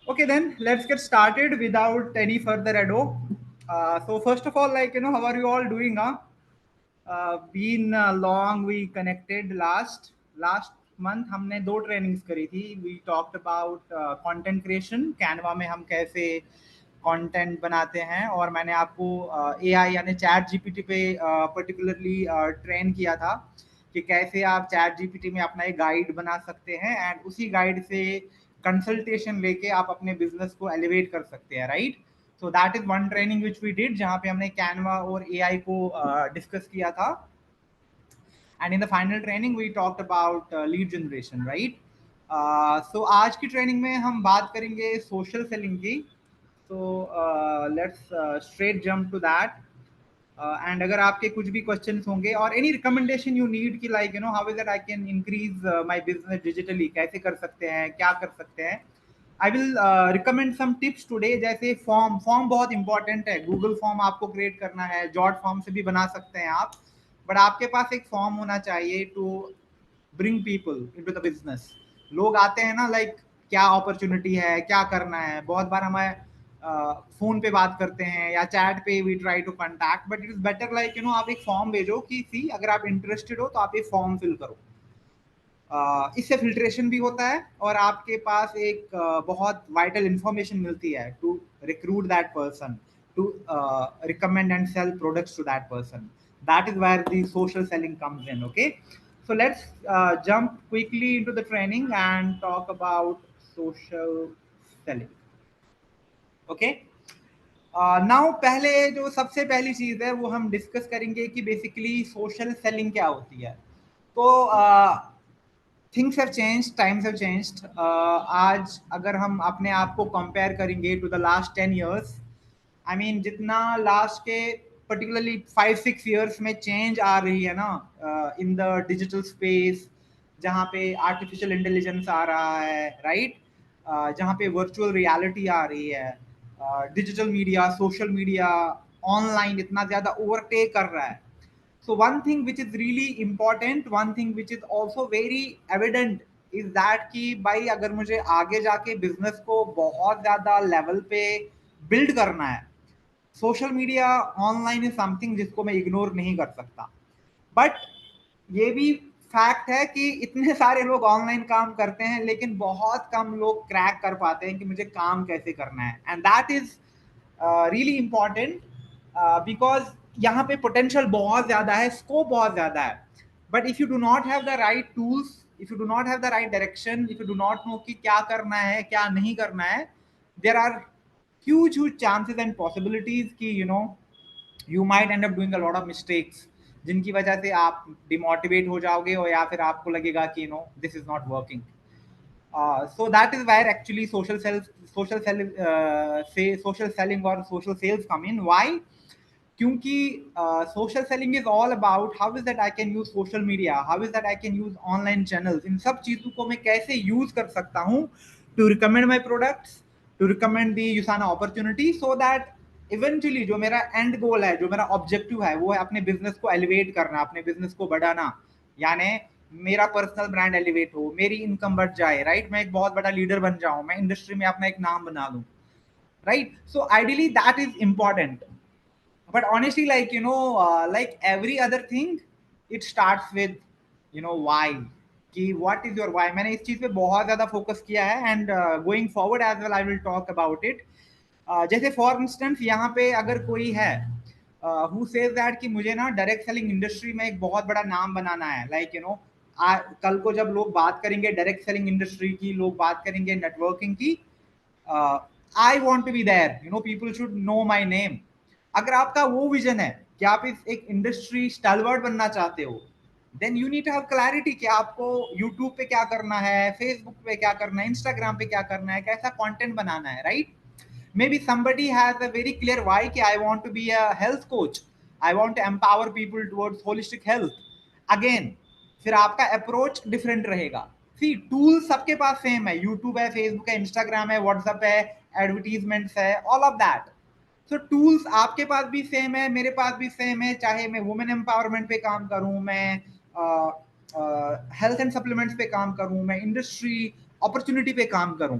Okay, then let's get started without any further ado. So first of all, how are you all doing? Been long we connected last month हमने दो trainings करी थी. We talked about content creation. Canva में हम कैसे content बनाते हैं और मैंने आपको AI यानी चैट जीपीटी पे particularly ट्रेन किया था कि कैसे आप चैट जीपीटी में अपना एक गाइड बना सकते हैं एंड उसी गाइड से कंसल्टेशन लेके आप अपने बिजनेस को एलिवेट कर सकते हैं, right? So that is one training which we did जहाँ पे हमने कैनवा और एआई को डिस्कस किया था. And in the final training we talked about lead generation, right? So आज की ट्रेनिंग में हम बात करेंगे सोशल सेलिंग की. So let's straight jump to that. And अगर आपके कुछ भी क्वेश्चंस होंगे और एनी रिकमेंडेशन यू नीड कि like how is that I can increase my business digitally, कैसे कर सकते हैं, क्या कर सकते हैं, I will recommend some tips today. जैसे फॉर्म फॉर्म बहुत इंपॉर्टेंट है. गूगल फॉर्म आपको क्रिएट करना है, जॉट फॉर्म से भी बना सकते हैं आप, बट आपके पास एक फॉर्म होना चाहिए to bring people into the business. लोग आते हैं ना, लाइक क्या अपॉर्चुनिटी है, क्या करना है. बहुत बार हमें फोन पे बात करते हैं या चैट पे we try to contact, but it is better like आप एक फॉर्म भेजो कि सी अगर आप इंटरेस्टेड हो तो आप एक फॉर्म फिल करो. इससे फिल्ट्रेशन भी होता है और आपके पास एक बहुत वाइटल इंफॉर्मेशन मिलती है to recruit that person, to recommend and sell products to that person. That is where the social selling comes in. Okay, so let's jump quickly into the training and talk about social selling. Okay. Now पहले जो सबसे पहली चीज है वो हम discuss करेंगे कि बेसिकली सोशल सेलिंग क्या होती है. तो things have changed, times have changed. आज अगर हम अपने आप को कंपेयर करेंगे to the last 10 years, I mean जितना लास्ट के पर्टिकुलरली 5-6 years में चेंज आ रही है ना इन द डिजिटल स्पेस, जहाँ पे आर्टिफिशियल इंटेलिजेंस आ रहा है, राइट? जहाँ पे वर्चुअल रियलिटी आ रही है, digital media, social media, online इतना ज़्यादा ओवरटेक कर रहा है. So one thing which is really important, one thing which is also very evident is that कि भाई अगर मुझे आगे जाके बिजनेस को बहुत ज़्यादा लेवल पे बिल्ड करना है, social media, online is something जिसको मैं इग्नोर नहीं कर सकता. बट ये भी फैक्ट है कि इतने सारे लोग ऑनलाइन काम करते हैं लेकिन बहुत कम लोग क्रैक कर पाते हैं कि मुझे काम कैसे करना है. And that is really important because यहाँ पे पोटेंशियल बहुत ज्यादा है, स्कोप बहुत ज्यादा है. But if you do not have the right tools, if you do not have the right direction, if you do not know कि क्या करना है क्या नहीं करना है, there are huge chances and possibilities कि you might end up doing a lot of mistakes, जिनकी वजह से आप डिमोटिवेट हो जाओगे और या फिर आपको लगेगा कि this is not working. So that is where actually social selling or social sales come in. Why? क्योंकि social selling is all about how is that I can use social media, how is that I can use online channels. इन सब चीजों को मैं कैसे use कर सकता हूँ to recommend my products, to recommend the USANA opportunity, so that eventually जो मेरा एंड गोल है, जो मेरा ऑब्जेक्टिव है, वो है अपने बिजनेस को एलिवेट करना, अपने बिजनेस को बढ़ाना. यानी मेरा पर्सनल ब्रांड एलिवेट हो, मेरी इनकम बढ़ जाए, राइट? मैं एक बहुत बड़ा लीडर बन जाऊं, मैं इंडस्ट्री में अपना एक नाम बना लूं, right? So ideally that is important. But honestly, like every other thing, it starts with why. कि what is your why. मैंने इस चीज पे बहुत ज्यादा फोकस किया है and going forward as well I will talk about it. जैसे फॉर इंस्टेंस यहाँ पे अगर कोई है हु सेज दैट कि मुझे ना डायरेक्ट सेलिंग इंडस्ट्री में एक बहुत बड़ा नाम बनाना है, लाइक कल को जब लोग बात करेंगे डायरेक्ट सेलिंग इंडस्ट्री की, लोग बात करेंगे नेटवर्किंग की, I want to be there, people should know my name. अगर आपका वो विजन है कि आप इस एक इंडस्ट्री स्टालवर्ड बनना चाहते हो, then you need to have clarity कि आपको यूट्यूब पे क्या करना है, फेसबुक पे क्या करना है, इंस्टाग्राम पे क्या करना है, कैसा कंटेंट बनाना है, right? Maybe somebody has a very clear why कि I want to be a health coach, I want to empower people towards holistic health. Again, फिर आपका अप्रोच डिफरेंट रहेगा. सी टूल सबके पास सेम है, यूट्यूब है, फेसबुक है, Instagram है, WhatsApp है, एडवर्टीजमेंट्स है, all of that. So tools आपके पास भी सेम है, मेरे पास भी सेम है, चाहे मैं वुमेन एम्पावरमेंट पे काम करूं, मैं हेल्थ एंड सप्लीमेंट्स पे काम करूं, मैं इंडस्ट्री अपॉर्चुनिटी पे काम करूं.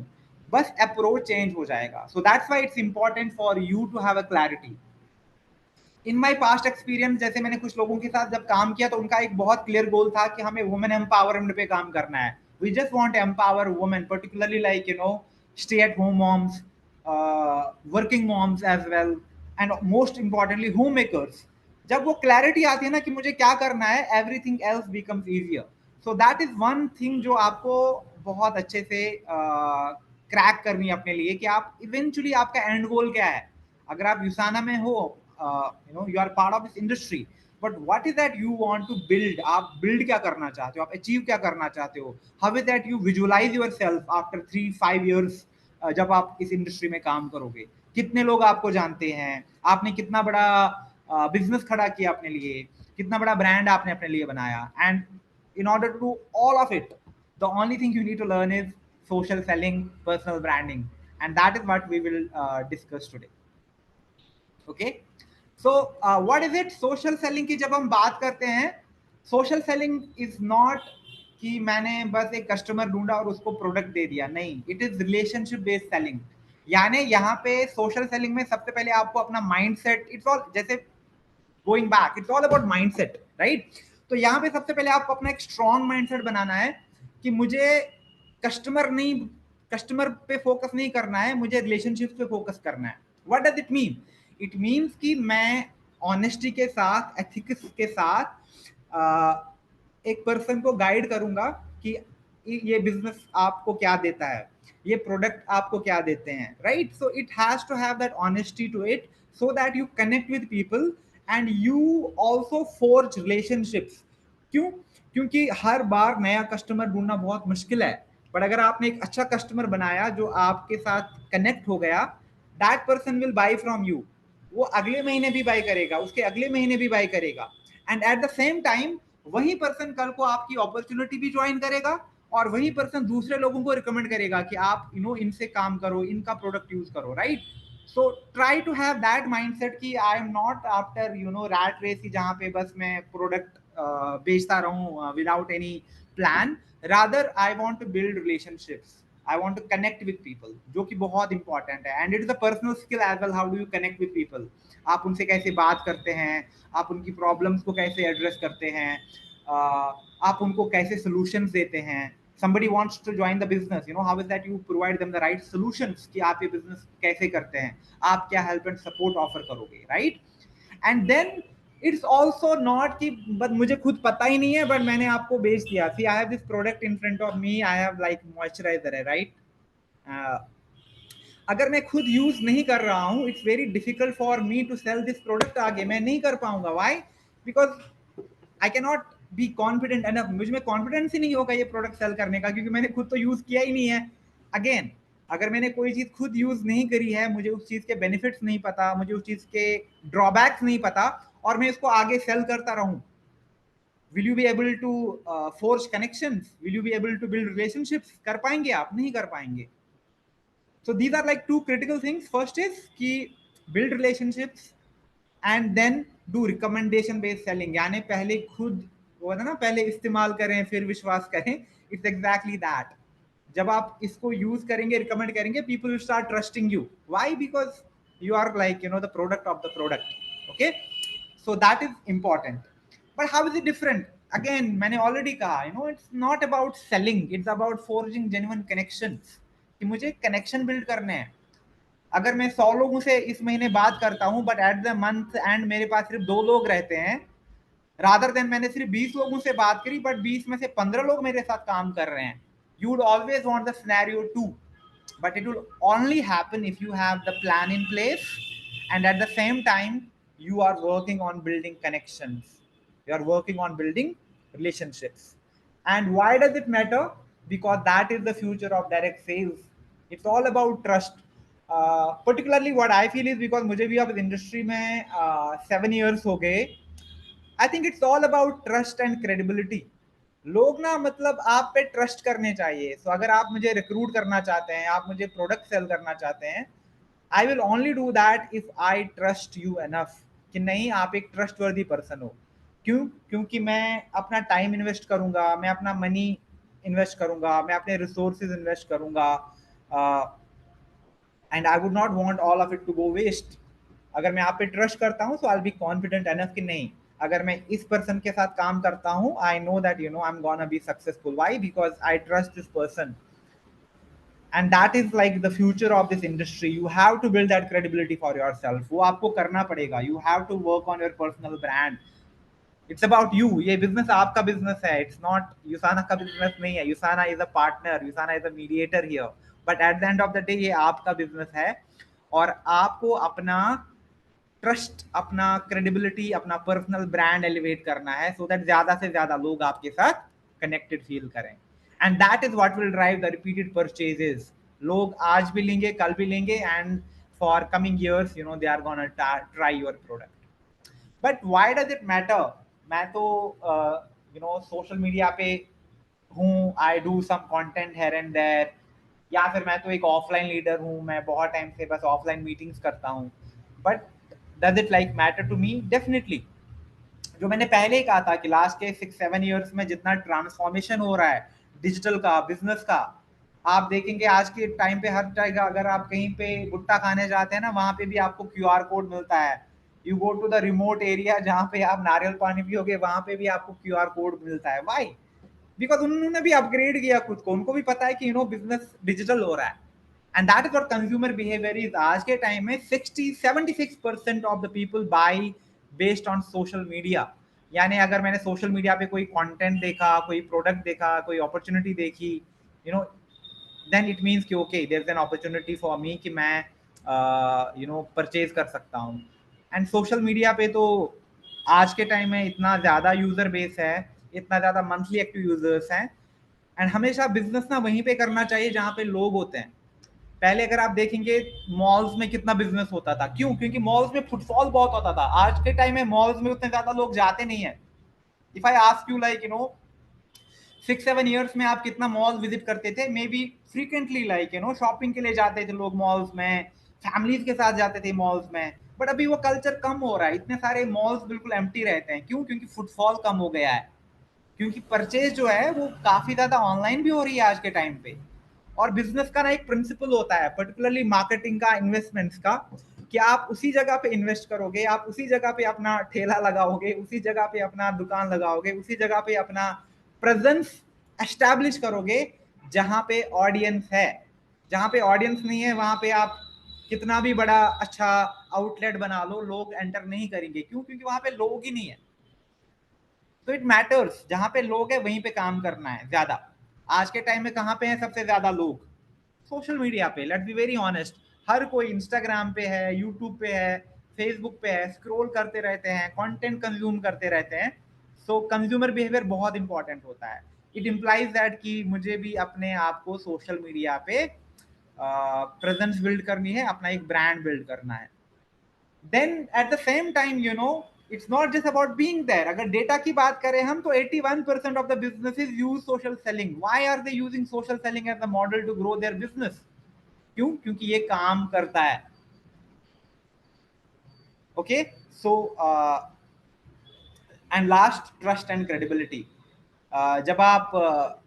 बस अप्रोच चेंज हो जाएगा. So that's why it's important for you to have a clarity. In my past experience, जैसे मैंने कुछ लोगों के साथ जब काम किया तो उनका एक बहुत क्लियर गोल था कि हमें वुमेन एम्पावरमेंट पे काम करना है. We just want empower women, particularly like stay at home moms, working moms as well, and most importantly home makers. जब वो क्लैरिटी आती है ना कि मुझे क्या करना है, everything else becomes easier. So that is one thing जो आपको बहुत अच्छे से क्रैक करनी है अपने लिए, कि आप इवेंचुअली आपका एंड गोल क्या है. अगर आप यूसाना में हो, you are part of this industry, but what is that you want to build. आप बिल्ड क्या करना चाहते हो, आप अचीव क्या करना चाहते हो. How is that you visualize yourself after 3-5 years, जब आप इस इंडस्ट्री में काम करोगे. कितने लोग आपको जानते हैं, आपने कितना बड़ा बिजनेस खड़ा किया अपने लिए, कितना बड़ा ब्रांड आपने अपने लिए बनाया. And in order to do all of it, the only thing you need to learn is social selling, personal branding, and that is what we will discuss today. Okay, so what is it social selling की जब हम बात करते हैं, social selling is not कि मैंने बस एक कस्टमर ढूंढा और उसको प्रोडक्ट दे दिया. नहीं, it is relationship based selling. यानी यहाँ पे सोशल सेलिंग में सबसे पहले आपको अपना माइंडसेट, इट्स ऑल जैसे going back, it's all about mindset, right. तो यहाँ पे सबसे पहले आपको अपना एक स्ट्रॉन्ग माइंडसेट बनाना है कि मुझे कस्टमर नहीं, कस्टमर पे फोकस नहीं करना है, मुझे रिलेशनशिप पे फोकस करना है. What does it mean? It means कि मैं ऑनेस्टी के साथ, एथिक्स के साथ एक पर्सन को गाइड करूंगा कि ये बिजनेस आपको क्या देता है, ये प्रोडक्ट आपको क्या देते हैं, right. So it has to have that honesty to it, so that you connect with people and you also forge relationships. क्यों? क्योंकि हर बार नया कस्टमर ढूंढना बहुत मुश्किल है, बट अगर आपने एक अच्छा कस्टमर बनाया जो आपके साथ कनेक्ट हो गया, that person will by from you. वो अगले महीने भी बाई करेगा, उसके अगले महीने भी बाई करेगा, and eight the same time वही पर्सन कल को आपकी अपॉर्चुनिटी भी ज्वाइन करेगा, और वही पर्सन दूसरे लोगों को रिकमेंड करेगा कि आप इनसे काम करो, इनका प्रोडक्ट यूज करो, right. So try to have that mindset कि I am not after rat race, जहां पे बस मैं प्रोडक्ट बेचता रहूं without any plan. Rather I want to build relationships, I want to connect with people, जो कि बहुत इंपॉर्टेंट है. And it is a personal skill as well. How do you connect with people? आप उनसे कैसे बात करते हैं, आप उनकी प्रॉब्लम्स को कैसे एड्रेस करते हैं, आप उनको कैसे सॉल्यूशंस देते हैं. somebody wants to join the business, how is that you provide them the right solutions कि आप ये business कैसे करते हैं, आप क्या help and support offer करोगे, right. and then it's also not कि बट मुझे खुद पता ही नहीं है बट मैंने आपको बेच दिया. see I have this product in front of me, I have like moisturizer है, right. अगर मैं खुद यूज नहीं कर रहा हूँ, it's very difficult for me to sell this product. आगे मैं नहीं कर पाऊंगा. Why? Because I can not be confident enough, मुझ में कॉन्फिडेंस ही नहीं होगा ये प्रोडक्ट सेल करने का, क्योंकि मैंने खुद तो यूज किया ही नहीं है. अगेन, अगर मैंने कोई चीज खुद यूज नहीं करी है, मुझे उस चीज के बेनिफिट्स नहीं पता, मुझे उस चीज के ड्रॉबैक्स नहीं पता, और मैं इसको आगे सेल करता रहूं, will you be able to forge connections? Will you be able to build relationships? कर पाएंगे आप? नहीं कर पाएंगे. So these are like two critical things. First is कि build relationships and then do recommendation based selling. यानी पहले खुद वो ना, पहले इस्तेमाल करें फिर विश्वास करें. It's exactly that. जब आप इसको यूज करेंगे, रिकमेंड करेंगे, people will start trusting you. Why? Because you are like the product of the product. Okay, so that is important. But how is it different? Again, मैंने already कहा, it's not about selling, it's about forging genuine connections. कि मुझे connection build करने हैं. अगर मैं 100 लोगों से इस महीने बात करता हूं, but at the month and मेरे पास सिर्फ 2 लोग रहते हैं, रादर देन मैंने सिर्फ 20 लोगों से बात करी बट 20 में से 15 लोग मेरे साथ काम कर रहे हैं, you would always want the scenario 2. but it will only happen if you have the plan in place, and at the same time you are working on building connections, you are working on building relationships. And why does it matter? Because that is the future of direct sales. It's all about trust. Particularly what I feel is because मुझे भी अब industry में 7 years हो गए, I think it's all about trust and credibility. लोग ना, मतलब आप पे ट्रस्ट करने चाहिए. सो अगर आप मुझे रिक्रूट करना चाहते हैं, आप मुझे प्रोडक्ट सेल करना चाहते हैं, I will only do that if I trust you enough कि नहीं, आप एक ट्रस्ट वर्दी पर्सन हो. क्यों? क्योंकि मैं अपना टाइम इन्वेस्ट करूंगा, मैं अपना मनी इन्वेस्ट करूंगा, मैं अपने रिसोर्सेज इन्वेस्ट करूंगा and I would not want all of it to go waste. अगर मैं आप पे ट्रस्ट करता हूँ, so I will be confident enough कि नहीं, अगर मैं इस पर्सन के साथ काम करता हूँ, I know that you know I am gonna be successful. Why? Because I trust this person. And that is like the future of this industry. You have to build that credibility for yourself. वो आपको करना पड़ेगा। You have to work on your personal brand. It's about you. ये business आपका business है, it's not USANA का business नहीं है। USANA is a partner, यूसाना is a mediator here, but at the end of the day ये आपका business है। और आपको अपना ट्रस्ट, अपना क्रेडिबिलिटी, अपना पर्सनल ब्रांड एलिवेट करना है, सो दैट ज्यादा से ज्यादा लोग आपके साथ कनेक्टेड फील करें। And that is what will drive the repeated purchases. लोग आज भी लेंगे, कल भी लेंगे, and for coming years you know they are gonna try your product. But why does it matter? मैं तो यू नो सोशल मीडिया पे हूँ, I do some content here and there, या फिर मैं तो एक ऑफलाइन लीडर हूँ, मैं बहुत टाइम से बस ऑफलाइन मीटिंग्स करता हूँ। But does it like matter to me? Definitely. जो मैंने पहले ही कहा था कि लास्ट के 6-7 ईयर्स में जितना ट्रांसफॉर्मेशन हो रहा है डिजिटल का, बिजनेस का, आप देखेंगे आज के टाइम पे हर जगह, अगर आप कहीं पे गुट्टा खाने जाते हैं ना, वहां पे भी आपको क्यूआर कोड मिलता है। You go to the remote area जहाँ पे आप नारियल पानी पियोगे, वहां पे भी आपको क्यूआर कोड मिलता है। वाई? बिकॉज उन्होंने भी अपग्रेड किया खुद को। उनको भी पता है कि यू नो बिजनेस डिजिटल हो रहा है। And that is what consumer behaviour is. आज के टाइम में 60-76% of the people by based on social media. यानी अगर मैंने सोशल मीडिया पे कोई कंटेंट देखा, कोई प्रोडक्ट देखा, कोई अपॉर्चुनिटी देखी, you know, then it means कि okay there is an opportunity for me कि मैं यू नो परचेज कर सकता हूँ। एंड सोशल मीडिया पे तो आज के टाइम में इतना ज़्यादा यूज़र बेस है, इतना ज़्यादा मंथली एक्टिव यूजर्स हैं। एंड हमेशा बिजनेस ना वहीं पे करना चाहिए जहाँ पे लोग होते हैं। पहले अगर आप देखेंगे मॉल्स में कितना बिजनेस होता था, क्यों? क्योंकि मॉल्स में फुटफॉल बहुत होता था। आज के टाइम में मॉल्स में उतने ज्यादा लोग जाते नहीं है। If I ask you like you no 6-7 years में आप कितना मॉल विजिट करते थे? May be frequently, like you no shopping के लिए जाते थे लोग मॉल्स में, फैमिलीज के साथ जाते थे मॉल्स में। बट अभी वो कल्चर कम हो रहा है। इतने सारे मॉल्स बिल्कुल एम्प्टी रहते हैं। क्यों? क्योंकि फुटफॉल कम हो गया है। क्योंकि परचेज जो है वो काफी ज्यादा ऑनलाइन भी हो रही है आज के टाइम पे। और बिजनेस का ना एक प्रिंसिपल होता है, पर्टिकुलरली मार्केटिंग का, इन्वेस्टमेंट्स का, कि आप उसी जगह पे इन्वेस्ट करोगे, आप उसी जगह पे अपना ठेला लगाओगे, उसी जगह पे अपना दुकान लगाओगे, उसी जगह पे अपना प्रेजेंस एस्टैब्लिश करोगे जहां पे ऑडियंस है। जहां पे ऑडियंस नहीं है वहां पे आप कितना भी बड़ा अच्छा आउटलेट बना लो, लोग एंटर नहीं करेंगे। क्यों? क्योंकि वहां पे लोग ही नहीं है। तो इट मैटर्स, जहां पे लोग है वहीं पे काम करना है ज्यादा। आज के टाइम में कहां पे है सबसे ज्यादा लोग? सोशल मीडिया पे। Let's be very honest. हर कोई इंस्टाग्राम पे है, यूट्यूब पे है, फेसबुक पे है, स्क्रॉल करते रहते हैं, कंटेंट कंज्यूम करते रहते हैं। सो कंज्यूमर बिहेवियर बहुत इंपॉर्टेंट होता है। इट इम्प्लाइज दैट कि मुझे भी अपने आप को सोशल मीडिया पे प्रेजेंस बिल्ड करनी है, अपना एक ब्रांड बिल्ड करना है। Then at the same time you know it's not just about being there. अगर डेटा की बात करें हम, तो 81% of the businesses use social selling. Why are they using social selling as a model to grow their business? क्यों? क्योंकि ये काम करता है। Okay, so and last, trust and credibility. जब आप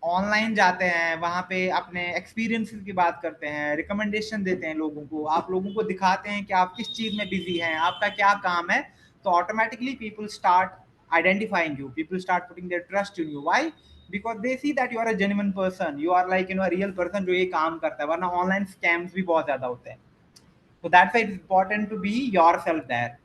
ऑनलाइन जाते हैं, वहां पे अपने एक्सपीरियंसेस की बात करते हैं, रिकमेंडेशन देते हैं लोगों को, आप लोगों को दिखाते हैं कि आप किस चीज में बिजी हैं, आपका क्या काम है, तो automatically people start identifying you, people start putting their trust in you. Why? Because they see that you are a genuine person, you are like you know real person जो ये काम करता है। वरना ऑनलाइन स्कैम्स भी बहुत ज्यादा होते हैं। तो that's why it's important to be yourself there.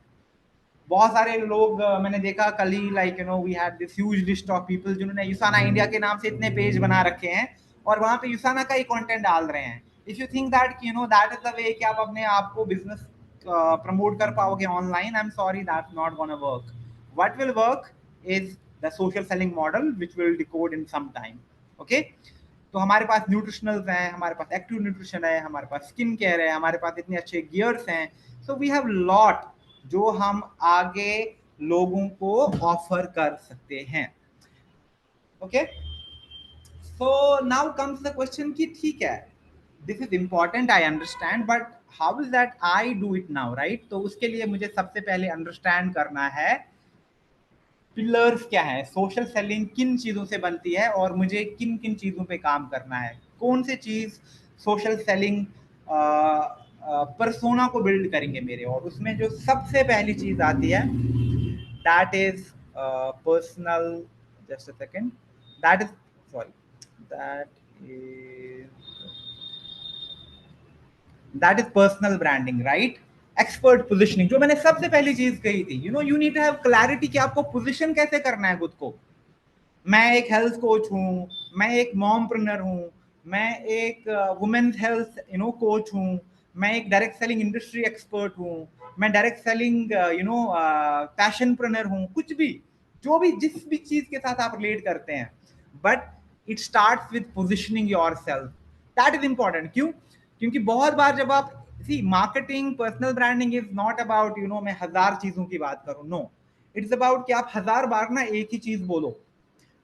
बहुत सारे लोग मैंने देखा कल ही, like you know we had this huge list of people जिन्होंने यूसाना इंडिया के नाम से इतने पेज बना रखे हैं, और वहां पे यूसाना का ही कंटेंट डाल रहे हैं। If you think that you know that is the way कि आप अपने आप को बिजनेस प्रमोट कर पाओगे online, I am sorry, that's not gonna work. What will work is the social selling model which will decode in some time. Okay, तो हमारे पास न्यूट्रिशनल्स हैं, हमारे पास एक्टिव न्यूट्रिशन है, हमारे पास स्किन केयर है, हमारे पास इतने अच्छे गियर्स हैं। सो वी हैव लॉट जो हम आगे लोगों को ऑफर कर सकते हैं। Okay, so now comes the question कि ठीक है, this is important, I understand, but how is that I do it now, right? तो उसके लिए मुझे सबसे पहले अंडरस्टैंड करना है पिलर्स क्या है, सोशल सेलिंग किन चीजों से बनती है, और मुझे किन किन चीजों पे काम करना है, कौन सी चीज सोशल सेलिंग पर्सोना को बिल्ड करेंगे मेरे, और उसमें जो सबसे पहली चीज आती है that is personal, just a second, that is, sorry, that is that is personal branding, right. Expert positioning, जो मैंने सबसे पहली चीज कही थी, you need to have clarity कि आपको पोजिशन कैसे करना है खुद को। मैं एक हेल्थ कोच हूँ, मैं एक मॉमप्रेन्योर हूँ, मैं एक वुमेन्स हेल्थ कोच हूँ, मैं एक डायरेक्ट सेलिंग इंडस्ट्री एक्सपर्ट हूँ, मैं डायरेक्ट सेलिंग पैशनप्रेन्योर हूँ, कुछ भी, जो भी जिस भी चीज के साथ आप रिलेट करते हैं, but it starts with positioning yourself. That is important. क्यों? क्योंकि बहुत बार जब आप see, marketing, personal branding is not about मैं 1000 चीजों की बात करूं, नो, इट्स अबाउट कि आप 1000 बार ना एक ही चीज बोलो,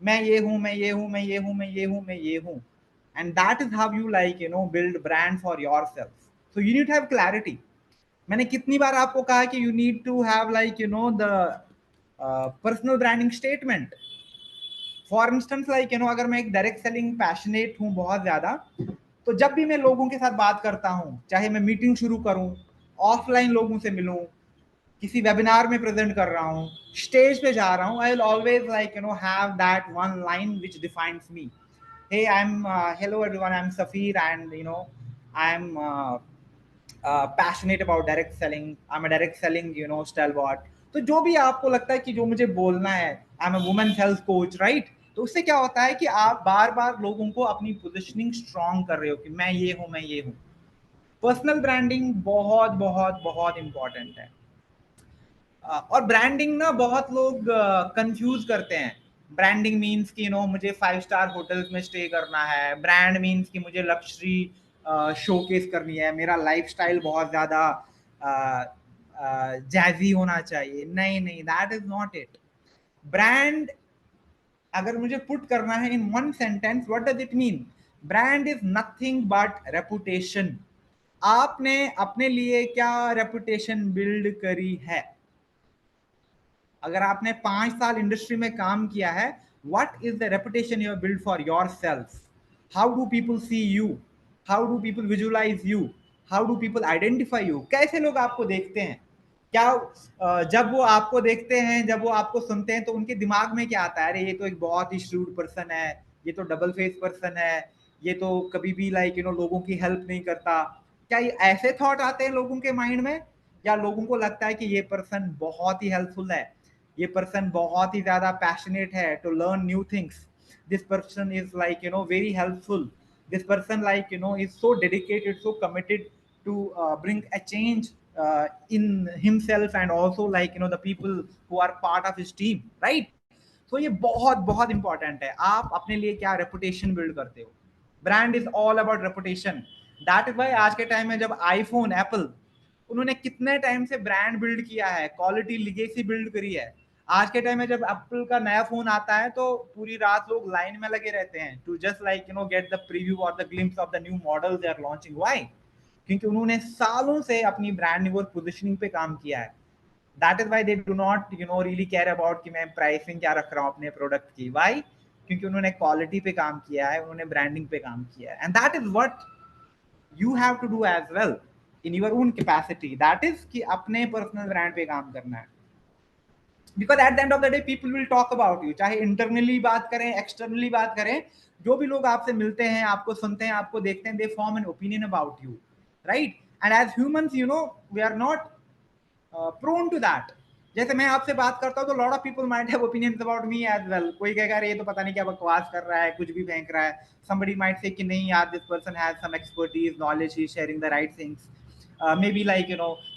मैं ये हूं, मैं ये हूं, मैं ये हूं, मैं ये हूं, मैं ये हूं, and that is how you like build brand for yourself. So you need to have clarity. मैंने कितनी बार आपको कहा कि you need to have like the personal branding statement. For instance like अगर मैं एक डायरेक्ट सेलिंग पैशनेट हूं बहुत ज्यादा, तो जब भी मैं लोगों के साथ बात करता हूं, चाहे मैं मीटिंग शुरू करूं, ऑफलाइन लोगों से मिलूं, किसी वेबिनार में प्रेजेंट कर रहा हूँ, स्टेज पे जा रहा हूँ, I will always like have that one line which defines me. Hey I am, hello everyone, I am Safeer, and I am passionate about direct selling, I am a direct selling stalwart. तो जो भी आपको लगता है कि जो मुझे बोलना है, I am a women health coach, right. तो उससे क्या होता है कि आप बार बार लोगों को अपनी पोजिशनिंग स्ट्रॉन्ग कर रहे हो कि मैं ये हूं, मैं ये हूं। पर्सनल ब्रांडिंग बहुत बहुत बहुत इंपॉर्टेंट है। और ब्रांडिंग ना बहुत लोग कंफ्यूज करते हैं। ब्रांडिंग मीन्स कि मुझे 5 स्टार होटल्स में स्टे करना है, ब्रांड मीन्स कि मुझे लग्जरी शोकेस करनी है, मेरा लाइफस्टाइल बहुत ज्यादा जैजी होना चाहिए। नहीं नहीं, that is not it. Brand अगर मुझे पुट करना है in one sentence, what does it mean? Brand is nothing but reputation. आपने अपने लिए क्या रेपुटेशन बिल्ड करी है? अगर आपने 5 साल इंडस्ट्री में काम किया है, what is the reputation you build for yourself? How do people see you? How do people visualize you? How do people identify you? कैसे लोग आपको देखते हैं? क्या जब वो आपको देखते हैं, जब वो आपको सुनते हैं, तो उनके दिमाग में क्या आता है? अरे ये तो एक बहुत ही श्रूड पर्सन है, ये तो डबल फेस पर्सन है, ये तो कभी भी लाइक लोगों की हेल्प नहीं करता। क्या ये ऐसे थॉट आते हैं लोगों के माइंड में? या लोगों को लगता है कि ये पर्सन बहुत ही हेल्पफुल है, ये पर्सन बहुत ही ज्यादा पैशनेट है to learn new things, this person is like very helpful, this person like is so dedicated, so committed to bring a change in himself and also like the people who are part of his team, right? So ये बहुत बहुत important है, आप अपने लिए क्या reputation build करते हो। Brand is all about reputation. That is why आज के टाइम में जब आईफोन, एप्पल, उन्होंने कितने टाइम से ब्रांड बिल्ड किया है, क्वालिटी लिगेसी बिल्ड करी है। आज के टाइम में जब एप्पल का नया फोन आता है तो पूरी रात लोग लाइन में लगे रहते हैं to just like get the preview और the glimpse of the new model they are launching. Why? क्योंकि उन्होंने सालों से अपनी ब्रांडिंग और पोजिशनिंग पे काम किया है। That is why they do not really care about कि मैं प्राइसिंग क्या रख रहा हूँ अपने प्रोडक्ट की। वाई? क्योंकि उन्होंने क्वालिटी पे काम किया है, उन्होंने ब्रांडिंग पे काम किया है, and that is what you have to do as well in your own capacity, that is कि अपने पर्सनल ब्रांड पे काम करना है। Because at the end of the day people will talk about you, चाहे इंटरनली बात करें, externally बात करें, जो भी लोग आपसे मिलते हैं, आपको सुनते हैं, आपको देखते हैं, they form an opinion about you, right. And as humans we are not prone to that. जैसे मैं आपसे बात करता हूँ तो lot of people might have opinions about me as well. कोई कहेगा अरे ये तो पता नहीं क्या बकवास कर रहा है, कुछ भी फेंक रहा है। somebody might say कि नहीं यार, this person has some expertise, knowledge, he is sharing the right things. Maybe like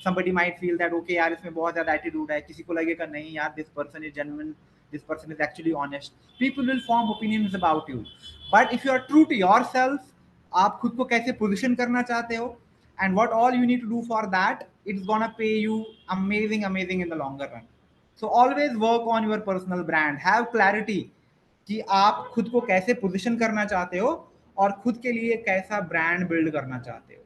somebody might feel that okay यार इसमें बहुत ज्यादा एटीट्यूड है, किसी को लगेगा नहीं यार this person is genuine, this person is actually honest. People will form opinions about you, but if you are true to yourself, आप खुद को कैसे पोजिशन करना चाहते हो, and what all you need to do for that, it's gonna pay you amazing in the longer run. So always work on your personal brand, have clarity कि आप खुद को कैसे पोजीशन करना चाहते हो और खुद के लिए कैसा ब्रांड बिल्ड करना चाहते हो।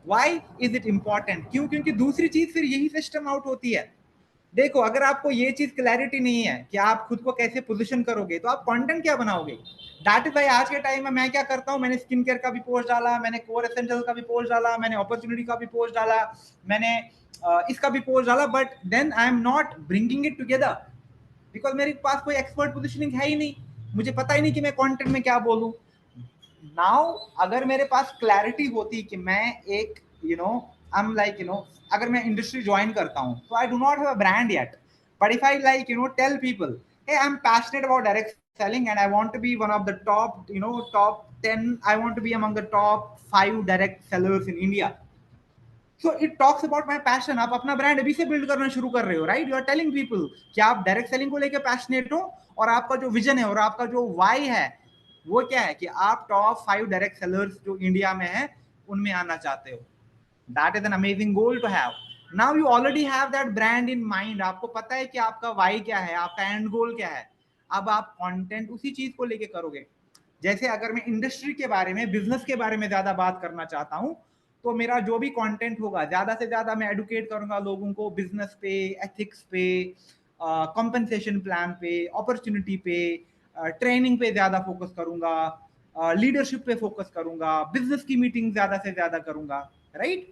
Why is it important? क्यों? क्योंकि दूसरी चीज फिर यही सिस्टम आउट होती है। देखो, अगर आपको ये चीज क्लैरिटी नहीं है कि आप खुद को कैसे पोजीशन करोगे, तो आप कंटेंट क्या बनाओगे? दैट इज भाई आज के टाइम में मैं क्या करता हूँ, मैंने स्किन केयर का भी पोस्ट डाला, मैंने कोर एसेंशियल का भी पोस्ट डाला, मैंने अपॉर्चुनिटी का भी पोस्ट डाला, मैंने इसका भी पोस्ट डाला, but then I am not bringing it together because मेरे पास कोई एक्सपर्ट पोजिशनिंग है ही नहीं, मुझे पता ही नहीं कि मैं कंटेंट में क्या बोलूं। नाउ अगर मेरे पास क्लैरिटी होती कि मैं एक आई एम लाइक अगर मैं इंडस्ट्री ज्वाइन करता हूं, तो I do not have a brand yet, but if I like tell people, hey, I'm passionate about direct selling and I want to be one of the top 10, I want to be among the top 5 direct sellers in India. So it talks about my passion. आप अपना brand अभी से build करना शुरू कर रहे हो, right? You are telling people कि आप डायरेक्ट सेलिंग को लेकर पैशनेट हो, और आपका जो विजन है और आपका जो वाई है वो क्या है कि आप टॉप 5 डायरेक्ट सेलर्स जो इंडिया में है उनमें आना चाहते हो। That is an amazing goal to have. Now you already have that brand in mind, आपको पता है कि आपका वाई क्या है, आपका एंड गोल क्या है। अब आप कंटेंट उसी चीज को लेके करोगे। जैसे अगर मैं इंडस्ट्री के बारे में, बिजनेस के बारे में ज्यादा बात करना चाहता हूं, तो मेरा जो भी कंटेंट होगा ज्यादा से ज्यादा मैं एडुकेट करूंगा लोगों को बिजनेस पे, एथिक्स पे, कॉम्पनसेशन प्लान पे, अपॉर्चुनिटी पे, ट्रेनिंग पे ज्यादा फोकस करूंगा, लीडरशिप पे फोकस करूंगा, बिजनेस की मीटिंग ज्यादा से ज्यादा करूंगा, right?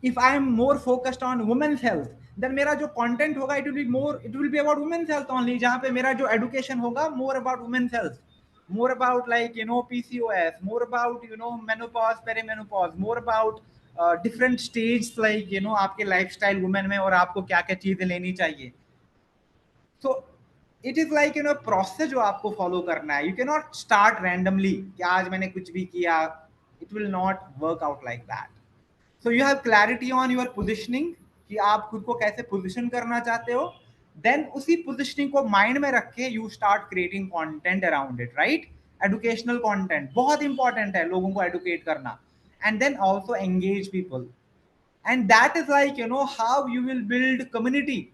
If I am more focused on women's health, then मेरा जो कंटेंट होगा it will be about women's health only, जहां पे मेरा जो एडुकेशन होगा more about women's health, more about like PCOS, more about menopause, perimenopause, more about different stages like आपके lifestyle women में, और आपको क्या क्या चीजें लेनी चाहिए। So it is like process जो आपको फॉलो करना है। You can not start randomly कि आज मैंने कुछ भी किया, it will not work out like that. So you have clarity on your positioning कि आप खुद को कैसे पोजिशन करना चाहते हो, देन उसी पोजिशनिंग को माइंड में रख के you start creating content around it, right? Educational content बहुत इंपॉर्टेंट है, लोगों को एडुकेट करना, and then also engage people, and that is like how you will build community.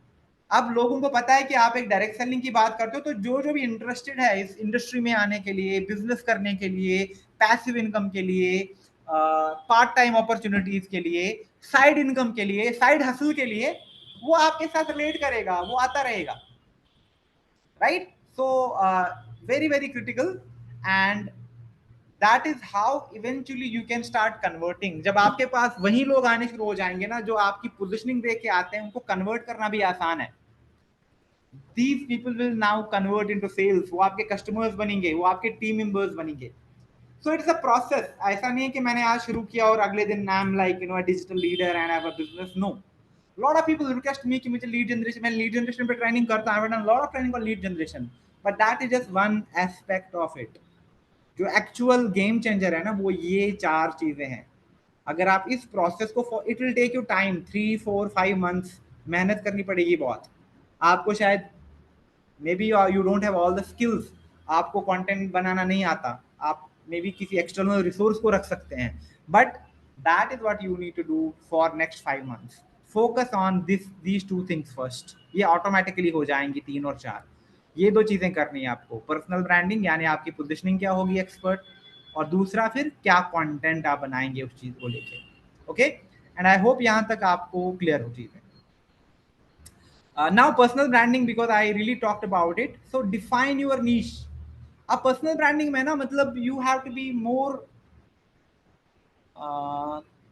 अब लोगों को पता है कि आप एक डायरेक्ट सेलिंग की बात करते हो, तो जो जो भी इंटरेस्टेड है इस इंडस्ट्री में आने के लिए, बिजनेस करने के लिए, पैसिव इनकम के लिए, पार्ट टाइम अपॉर्चुनिटीज के लिए, साइड इनकम के लिए, साइड हसल के लिए, वो आपके साथ रिलेट करेगा, वो आता रहेगा, right? So very very critical, and that is how eventually you can start converting. जब आपके पास वही लोग आने शुरू हो जाएंगे ना जो आपकी पोजिशनिंग देख के आते हैं, उनको कन्वर्ट करना भी आसान है। these people will now convert into sales, वो आपके कस्टमर्स बनेंगे, वो आपके टीम मेंबर्स बनेंगे। सो इट्स अ प्रोसेस, ऐसा नहीं है कि मैंने आज शुरू किया और अगले दिन I am like a digital leader and I have a business. No, lot of people request me कि मुझे लीड जनरेशन, मैं लीड जनरेशन पे ट्रेनिंग करता हूं, I have done lot of training on lead generation, but that is just one aspect of it. जो actual game changer है ना, वो ये 4 चीजें हैं। अगर आप इस प्रोसेस को, it will take you time, 3 4 5 months मेहनत करनी पड़ेगी बहुत। आपको शायद maybe you don't have all the skills, आपको कंटेंट बनाना नहीं आता, आप मे बी किसी एक्सटर्नल रिसोर्स को रख सकते हैं, but that is what you need to do for next 5 months. Focus on these 2 things first, ये ऑटोमेटिकली हो जाएंगी 3 और 4। ये 2 चीजें करनी है आपको, पर्सनल ब्रांडिंग यानी आपकी पोजिशनिंग क्या होगी एक्सपर्ट, और दूसरा फिर क्या कंटेंट आप बनाएंगे उस चीज को लेके। ओके, एंड आई होप यहाँ तक आपको क्लियर हो चीजें। Now personal branding, because I really talked about it, so define your niche. अब पर्सनल ब्रांडिंग में ना, मतलब you have to be more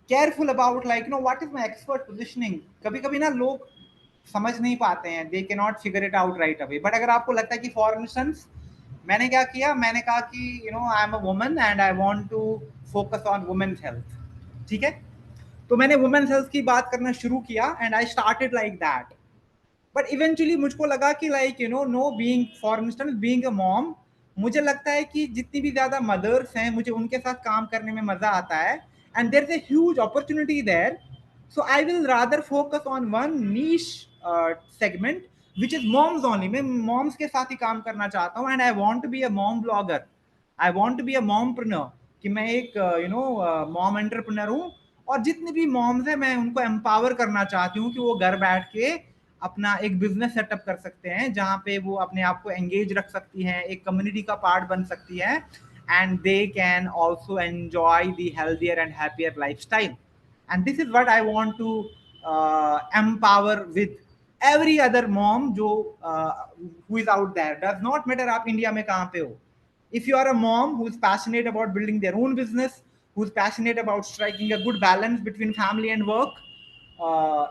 careful about like what is my expert positioning. कभी कभी ना लोग समझ नहीं पाते हैं, they can not figure it out right away. But अगर आपको लगता है कि फॉर इंस्टेंस मैंने क्या किया, मैंने कहा कि I am a woman and I want to focus on women's health, ठीक है? तो मैंने वुमेन्स हेल्थ की बात करना शुरू किया and I started like that. But eventually मुझको लगा कि like know being for instance being a mom, मुझे लगता है कि जितनी भी ज्यादा मदर्स हैं मुझे उनके साथ काम करने में मजा आता है, and there is a huge opportunity there. So I will rather focus on one niche segment which is moms only. मैं मॉम्स के साथ ही काम करना चाहता हूँ, and I want to be a mom blogger, I want to be a mompreneur, कि मैं एक मॉम एंटरप्रेन्योर हूँ, और जितने भी मॉम्स हैं मैं उनको एम्पावर करना चाहती हूँ कि वो घर बैठ के अपना एक बिजनेस सेटअप कर सकते हैं, जहां पे वो अपने आप को एंगेज रख सकती हैं, एक कम्युनिटी का पार्ट बन सकती हैं, and they can also enjoy the healthier and happier life style. And this is what I want to empower with every other mom जो who is out there, does not matter आप India में कहाँ पे हो. If you are a mom who is passionate about building their own business, who is passionate about striking a good balance between family and work, uh,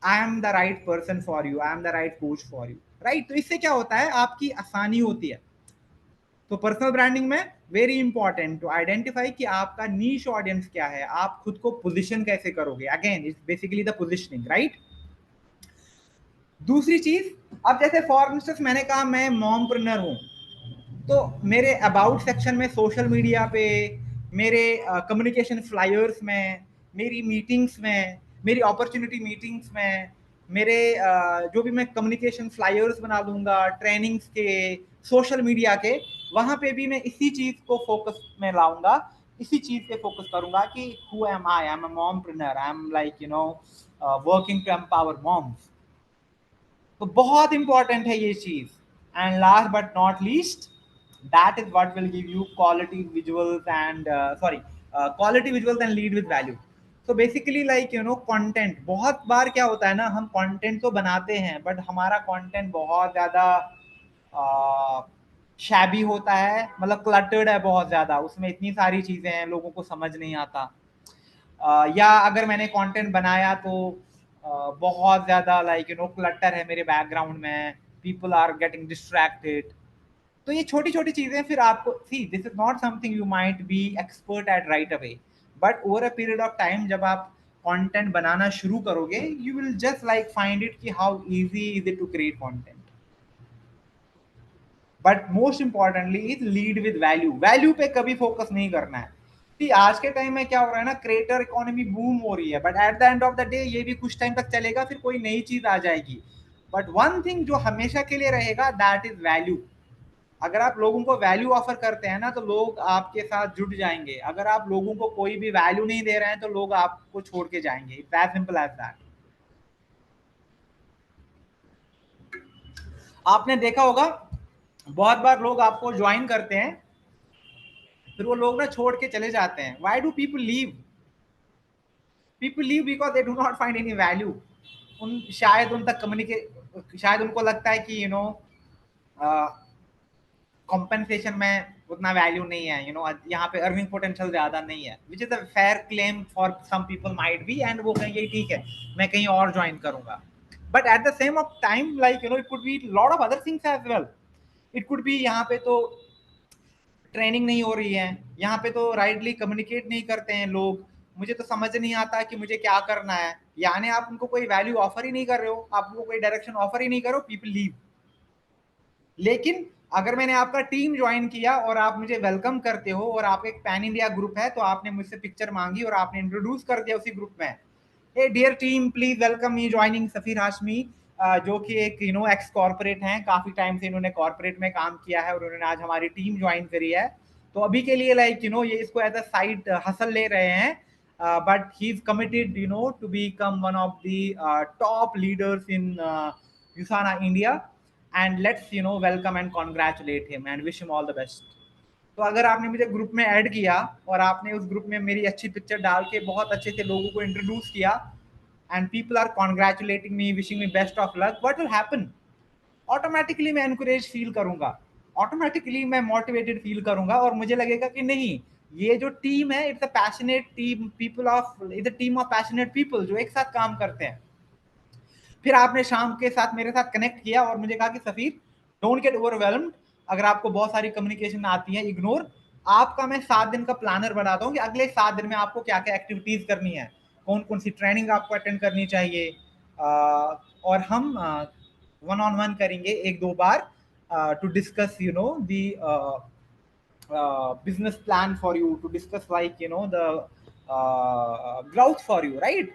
I am the right person for you, I am the right coach for you, right? तो इससे क्या होता है, आपकी आसानी होती है. तो पर्सनल ब्रांडिंग में वेरी इंपॉर्टेंट टू आइडेंटिफाई कि आपका नीश ऑडियंस क्या है, आप खुद को पोजीशन कैसे करोगे. Again it's basically the positioning, right. दूसरी चीज, अब जैसे फॉर इंस्टेंस मैंने कहा मैं मॉमप्रेन्योर हूं, तो मेरे अबाउट सेक्शन में सोशल मीडिया पे, मेरे कम्युनिकेशन फ्लायर्स में, मेरी मीटिंग्स में, मेरी अपॉर्चुनिटी मीटिंग्स में, मेरे जो भी मैं कम्युनिकेशन फ्लायर्स बना दूंगा ट्रेनिंग्स के, सोशल मीडिया के, वहां पे भी मैं इसी चीज को फोकस में लाऊंगा, इसी चीज पे फोकस करूंगा कि who am I am a mompreneur, I am like working to empower moms. तो बहुत इंपॉर्टेंट है ये चीज. And last but not least, that is what will give you quality visuals and quality visuals and lead with value. So basically like content, बहुत बार क्या होता है ना, हम content तो बनाते हैं बट हमारा content बहुत ज्यादा शैबी होता है, मतलब क्लटर्ड है बहुत ज्यादा, उसमें इतनी सारी चीजें हैं, लोगों को समझ नहीं आता. या अगर मैंने कंटेंट बनाया तो बहुत ज्यादा लाइक क्लटर है मेरे बैकग्राउंड में, पीपल आर गेटिंग डिस्ट्रैक्टेड. तो ये छोटी छोटी चीजें फिर आपको, see this is not something you might be expert at right away, but over a period of time जब आप कंटेंट बनाना शुरू करोगे, you will just like find it कि how easy is it to create content. But most importantly is lead with value. Value पे कभी focus नहीं करना है. आज के टाइम में क्या हो रहा है ना, क्रिएटर इकोनॉमी बूम हो रही है, but at the end of the day ये भी कुछ टाइम तक चलेगा, फिर कोई नई चीज आ जाएगी. बट वन थिंग जो हमेशा के लिए रहेगा, दैट इज वैल्यू. अगर आप लोगों को वैल्यू ऑफर करते हैं ना, तो लोग आपके साथ जुड़ जाएंगे. अगर आप लोगों को कोई भी वैल्यू नहीं दे रहे हैं, तो लोग आपको छोड़ के जाएंगे. It's as simple as that. आपने देखा होगा बहुत बार लोग आपको ज्वाइन करते हैं, फिर वो लोग ना छोड़ के चले जाते हैं. Why do people leave? People leave because they do not find any value. शायद उन तक कम्युनिकेट, शायद उनको लगता है कि कॉम्पेंसेशन में उतना वैल्यू नहीं है, यहाँ पे अर्निंग पोटेंशियल ज्यादा नहीं है, which is a fair claim for some people might be, and वो कहेंगे ठीक है मैं कहीं और ज्वाइन करूंगा. But at the same of time like it could be lot of other things as well. It could be यहाँ पे तो ट्रेनिंग नहीं हो रही है, यहाँ पे तो राइटली कम्युनिकेट नहीं करते हैं लोग, मुझे तो समझ नहीं आता कि मुझे क्या करना है. यानी आप उनको कोई वैल्यू ऑफर ही नहीं कर रहे हो, आप उनको कोई डायरेक्शन ऑफर ही नहीं करो, पीपल लीव. लेकिन अगर मैंने आपका टीम ज्वाइन किया और आप मुझे वेलकम करते हो, और आप एक पैन इंडिया ग्रुप है, तो आपने मुझसे पिक्चर मांगी और आपने इंट्रोड्यूस कर दिया उसी ग्रुप में, ए dear team please welcome me joining Safeer Hashmi, जो कि एक एक्स कॉर्पोरेट हैं, काफी टाइम से इन्होंने कॉर्पोरेट में काम किया है और उन्होंने आज हमारी टीम ज्वाइन करी है. तो अभी के लिए लाइक ये इसको एज अ साइड हसल ले रहे हैं, but he is committed to become one of the top leaders in USANA India. And let's welcome and congratulate him and wish him all the best. तो अगर आपने मुझे group में add किया और आपने उस ग्रुप में मेरी अच्छी पिक्चर डाल के बहुत अच्छे से लोगों को इंट्रोड्यूस किया, and people are congratulating me, wishing me best of luck, what will happen? Automatically मैं एनकरेज फील करूंगा, ऑटोमेटिकली मैं मोटिवेटेड फील करूंगा, और मुझे लगेगा कि नहीं, ये जो टीम है, it's a passionate team, people of, it's a team of passionate people जो एक साथ काम करते हैं. फिर आपने शाम के साथ मेरे साथ कनेक्ट किया और मुझे कहा कि सफीर डोंट गेट ओवरवेल्म्ड, अगर आपको बहुत सारी कम्युनिकेशन आती है इग्नोर, आपका मैं 7 दिन का प्लानर बनाता हूँ कि अगले 7 दिन में आपको क्या क्या एक्टिविटीज करनी है, कौन कौन सी ट्रेनिंग आपको अटेंड करनी चाहिए, और हम वन ऑन वन करेंगे 1-2 बार to discuss the business plan for you, to discuss like the growth for you, right?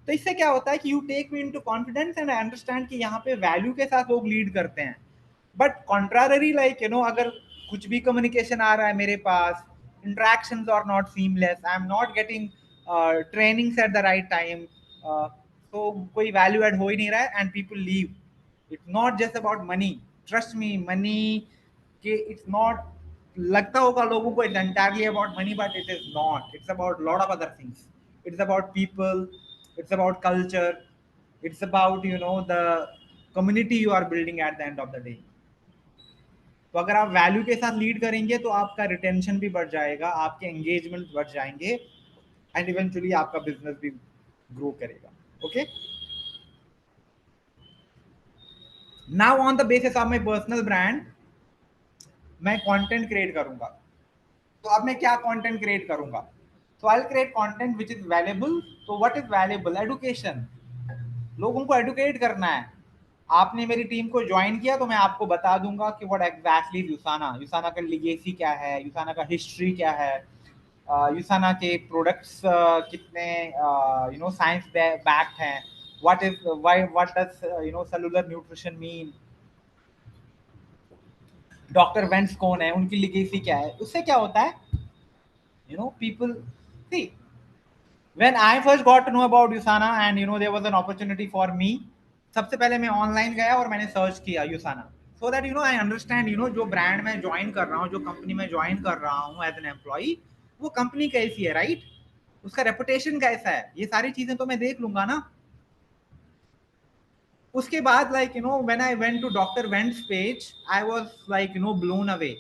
तो इससे क्या होता है कि you take me into confidence and I understand कि यहाँ पे वैल्यू के साथ लोग लीड करते हैं. बट कॉन्ट्रारी लाइक अगर कुछ भी कम्युनिकेशन आ रहा है मेरे पास, interactions are not seamless, I am not getting trainings at the right time, तो कोई वैल्यू एड हो ही नहीं रहा है, and people leave. It's not just about money, trust me, money के इट्स नॉट, लगता होगा लोगों को it's entirely about money, but it is not. It's about lot of other things. It's about people, it's about culture, It's about the community you are building at the end of the day. तो अगर आप value के साथ lead करेंगे तो आपका retention भी बढ़ जाएगा, आपके एंगेजमेंट बढ़ जाएंगे, एंड इवेंचुअली आपका बिजनेस भी ग्रो करेगा. Okay, now on the basis of my personal brand मैं कंटेंट क्रिएट करूंगा. तो अब मैं क्या कंटेंट क्रिएट करूंगा? तो I will create content which is valuable. तो व्हाट इज वैल्यूएबल? एडुकेशन. लोगों को एडुकेट करना है. आपने मेरी टीम को ज्वाइन किया तो मैं आपको बता दूंगा कि व्हाट एग्जैक्टली यूसाना, यूसाना का लिगेसी क्या है, यूसाना का हिस्ट्री क्या है, यूसाना के प्रोडक्ट्स कितने साइंस बैक्ड हैं, what is why what does cellular nutrition mean, doctor vents कौन है, उनकी लिगेसी क्या है. उससे क्या होता है, people see, when I first got to know about यूसाना and there was an opportunity for me, सबसे पहले मैं ऑनलाइन गया और मैंने सर्च किया यूसाना, सो दैट आई अंडरस्टैंड जो ब्रांड मैं ज्वाइन कर रहा हूँ, जो कंपनी में ज्वाइन कर रहा हूँ एज एन एम्प्लॉई, वो कंपनी कैसी है, राइट, उसका रेपुटेशन कैसा है, ये सारी चीजें तो मैं देख लूंगा ना. उसके बाद when I went to doctor वेंट्स page, I was blown away.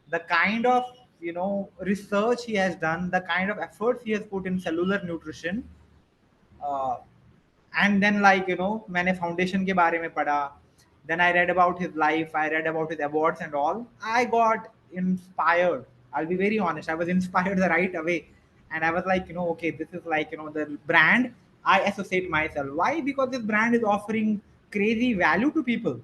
The kind of research he has done, the kind of efforts he has put in cellular nutrition, and then मैंने फाउंडेशन के बारे में पढ़ा. Then I read about his life, I read about his awards and all. I got inspired. I'll be very honest, I was inspired the right away, and I was okay, this is the brand I associate myself. Why? Because this brand is offering crazy value to people.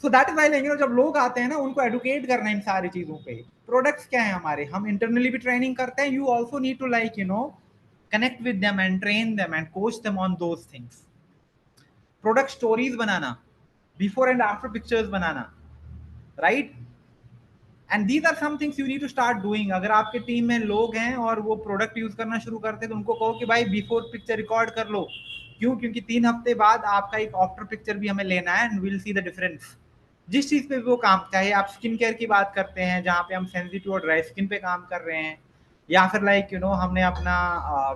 So that is why जब लोग आते हैं ना, उनको educate करना है इन सारी चीजों पे. प्रोडक्ट्स क्या है हमारे, हम इंटरनली भी ट्रेनिंग करते हैं. You also need to connect with them and train them and coach them on those things. Product stories बनाना, बिफोर एंड आफ्टर पिक्चर्स बनाना, right, and these are some things you need to start doing. अगर आपके team में लोग हैं और वो product use करना शुरू करते हैं, तो उनको कहो कि भाई बिफोर पिक्चर रिकॉर्ड कर लो. क्यों? क्योंकि 3 हफ्ते बाद आपका एक आफ्टर पिक्चर भी हमें लेना है, and will see the difference. जिस चीज पे भी वो काम, चाहे आप स्किन केयर की बात करते हैं जहाँ पे हम सेंसिटिव और ड्राई स्किन पे काम कर रहे हैं, या फिर हमने अपना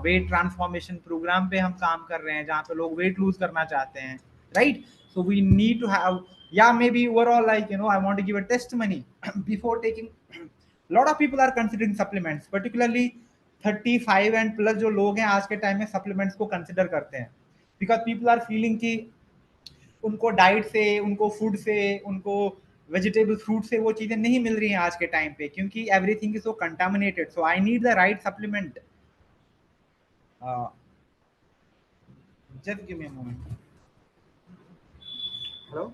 वेट ट्रांसफॉर्मेशन प्रोग्राम पे हम काम कर रहे हैं जहाँ पे लोग वेट लूज करना चाहते हैं, right. So we need to have, या maybe overall I want to give a testimony before taking. Lot of people are considering supplements, particularly 35 and plus जो लोग हैं आज के टाइम में सप्लीमेंट्स को कंसिडर करते हैं, बिकॉज पीपल आर फीलिंग कि उनको डाइट से, उनको फूड से, उनको वेजिटेबल फ्रूट से वो चीजें नहीं मिल रही हैं आज के टाइम पे, क्योंकि everything is so contaminated. So I need the right supplement. Just give me a moment. Hello.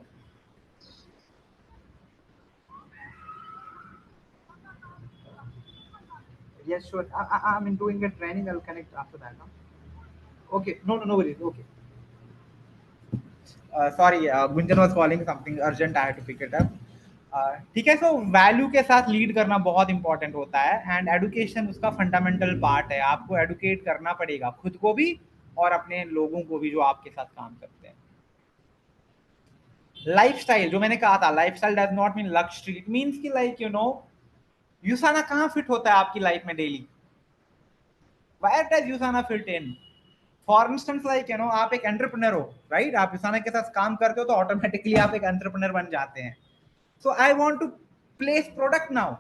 Yes, sure. I'm doing a training. I'll connect after that. No? Okay. No, no, no worries. Okay. Sorry, Gunjan was calling something urgent. I had to pick it up. ठीक है. So value के साथ lead करना बहुत important होता है, and education उसका fundamental part है. आपको एडुकेट करना पड़ेगा खुद को भी और अपने लोगों को भी जो आपके साथ काम करते हैं. लाइफस्टाइल, जो मैंने कहा था, लाइफस्टाइल डज नॉट मीन लक्ष्य. इट मीन्स कि यूसाना कहाँ फिट होता है आपकी लाइफ में daily. Where does यूसाना fit in? For instance आप एक एंटरप्रेन्योर हो, राइट, आप यूसाना के साथ काम करते हो तो ऑटोमेटिकली आप एक एंटरप्रेन्योर बन जाते हैं. So I want to place product now.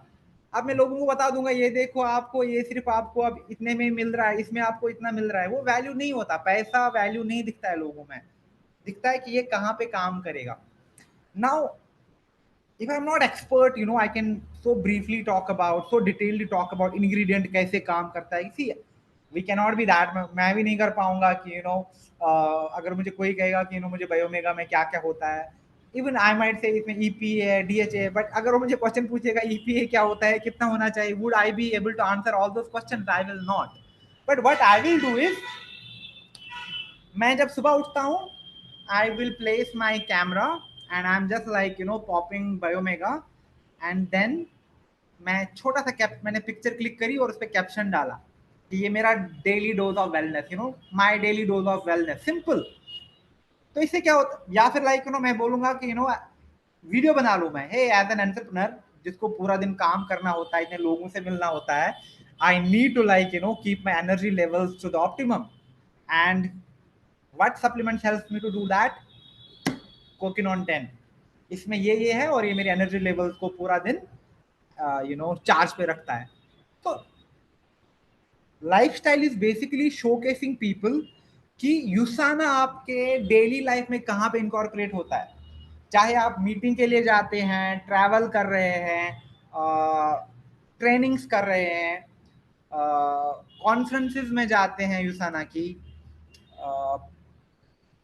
अब मैं लोगों को बता दूंगा, ये देखो आपको ये सिर्फ आपको अब इतने में मिल रहा है, इसमें आपको इतना मिल रहा है. वो वैल्यू नहीं होता. पैसा वैल्यू नहीं दिखता है लोगों में, दिखता है कि ये कहाँ पे काम करेगा. Now if I'm not expert, I can so briefly talk about, so detailedly talk about ingredient कैसे काम करता है. See, we cannot be that. मैं भी नहीं कर पाऊंगा कि अगर मुझे कोई कहेगा कि मुझे बायोमेगा में क्या क्या होता है, इवन आई माइट से इसमें ईपीए है, डीएचए है, बट अगर वो मुझे क्वेश्चन पूछेगा ईपीए क्या होता है, कितना होना चाहिए, would I be able to answer all those questions? I will not. But what I will do is, मैं जब सुबह उठता हूँ, I will place my camera and I am just popping BiOmega, and then मैं छोटा सा मैंने picture click करी और उस पर कैप्शन डाला कि ये मेरा daily dose of wellness, my daily dose of wellness, simple. तो इससे क्या होता, या फिर मैं बोलूंगा कि वीडियो बना लूं मैं, हे एज एन एंटरप्रेन्योर जिसको पूरा दिन काम करना होता है, इतने लोगों से मिलना होता है, I need to keep my energy levels to the optimum, and what supplements helps me to do that? CoQuinone 10, इसमें ये है और ये मेरे एनर्जी लेवल्स को पूरा दिन चार्ज पे रखता है। तो lifestyle is basically showcasing people कि यूसाना आपके डेली लाइफ में कहाँ पे इनकॉर्पोरेट होता है। चाहे आप मीटिंग के लिए जाते हैं, ट्रैवल कर रहे हैं, ट्रेनिंग्स कर रहे हैं, कॉन्फ्रेंसेस में जाते हैं यूसाना की,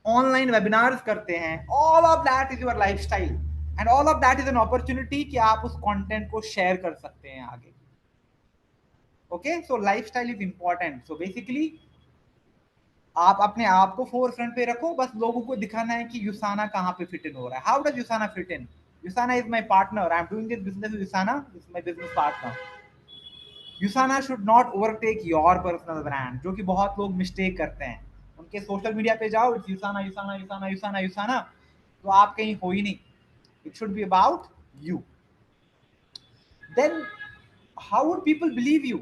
ऑनलाइन वेबिनार्स करते हैं, all of that is your lifestyle and all of that is an opportunity कि आप उस कंटेंट को शेयर कर सकते हैं आगे। Okay, so lifestyle is important. So basically आप अपने आप को फोर फ्रंट पे रखो, बस लोगों को दिखाना है कि यूसाना कहाँ पे फिट इन हो रहा है। How does यूसाना fit in? यूसाना is my partner, I am doing this business, यूसाना is my business partner. यूसाना should not overtake your personal brand, जो कि बहुत लोग मिस्टेक करते हैं। उनके सोशल मीडिया पे जाओ, इट्स यूसाना यूसाना यूसाना यूसाना यूसाना, तो आप कहीं हो ही नहीं। It should be about you. Then how would people believe you?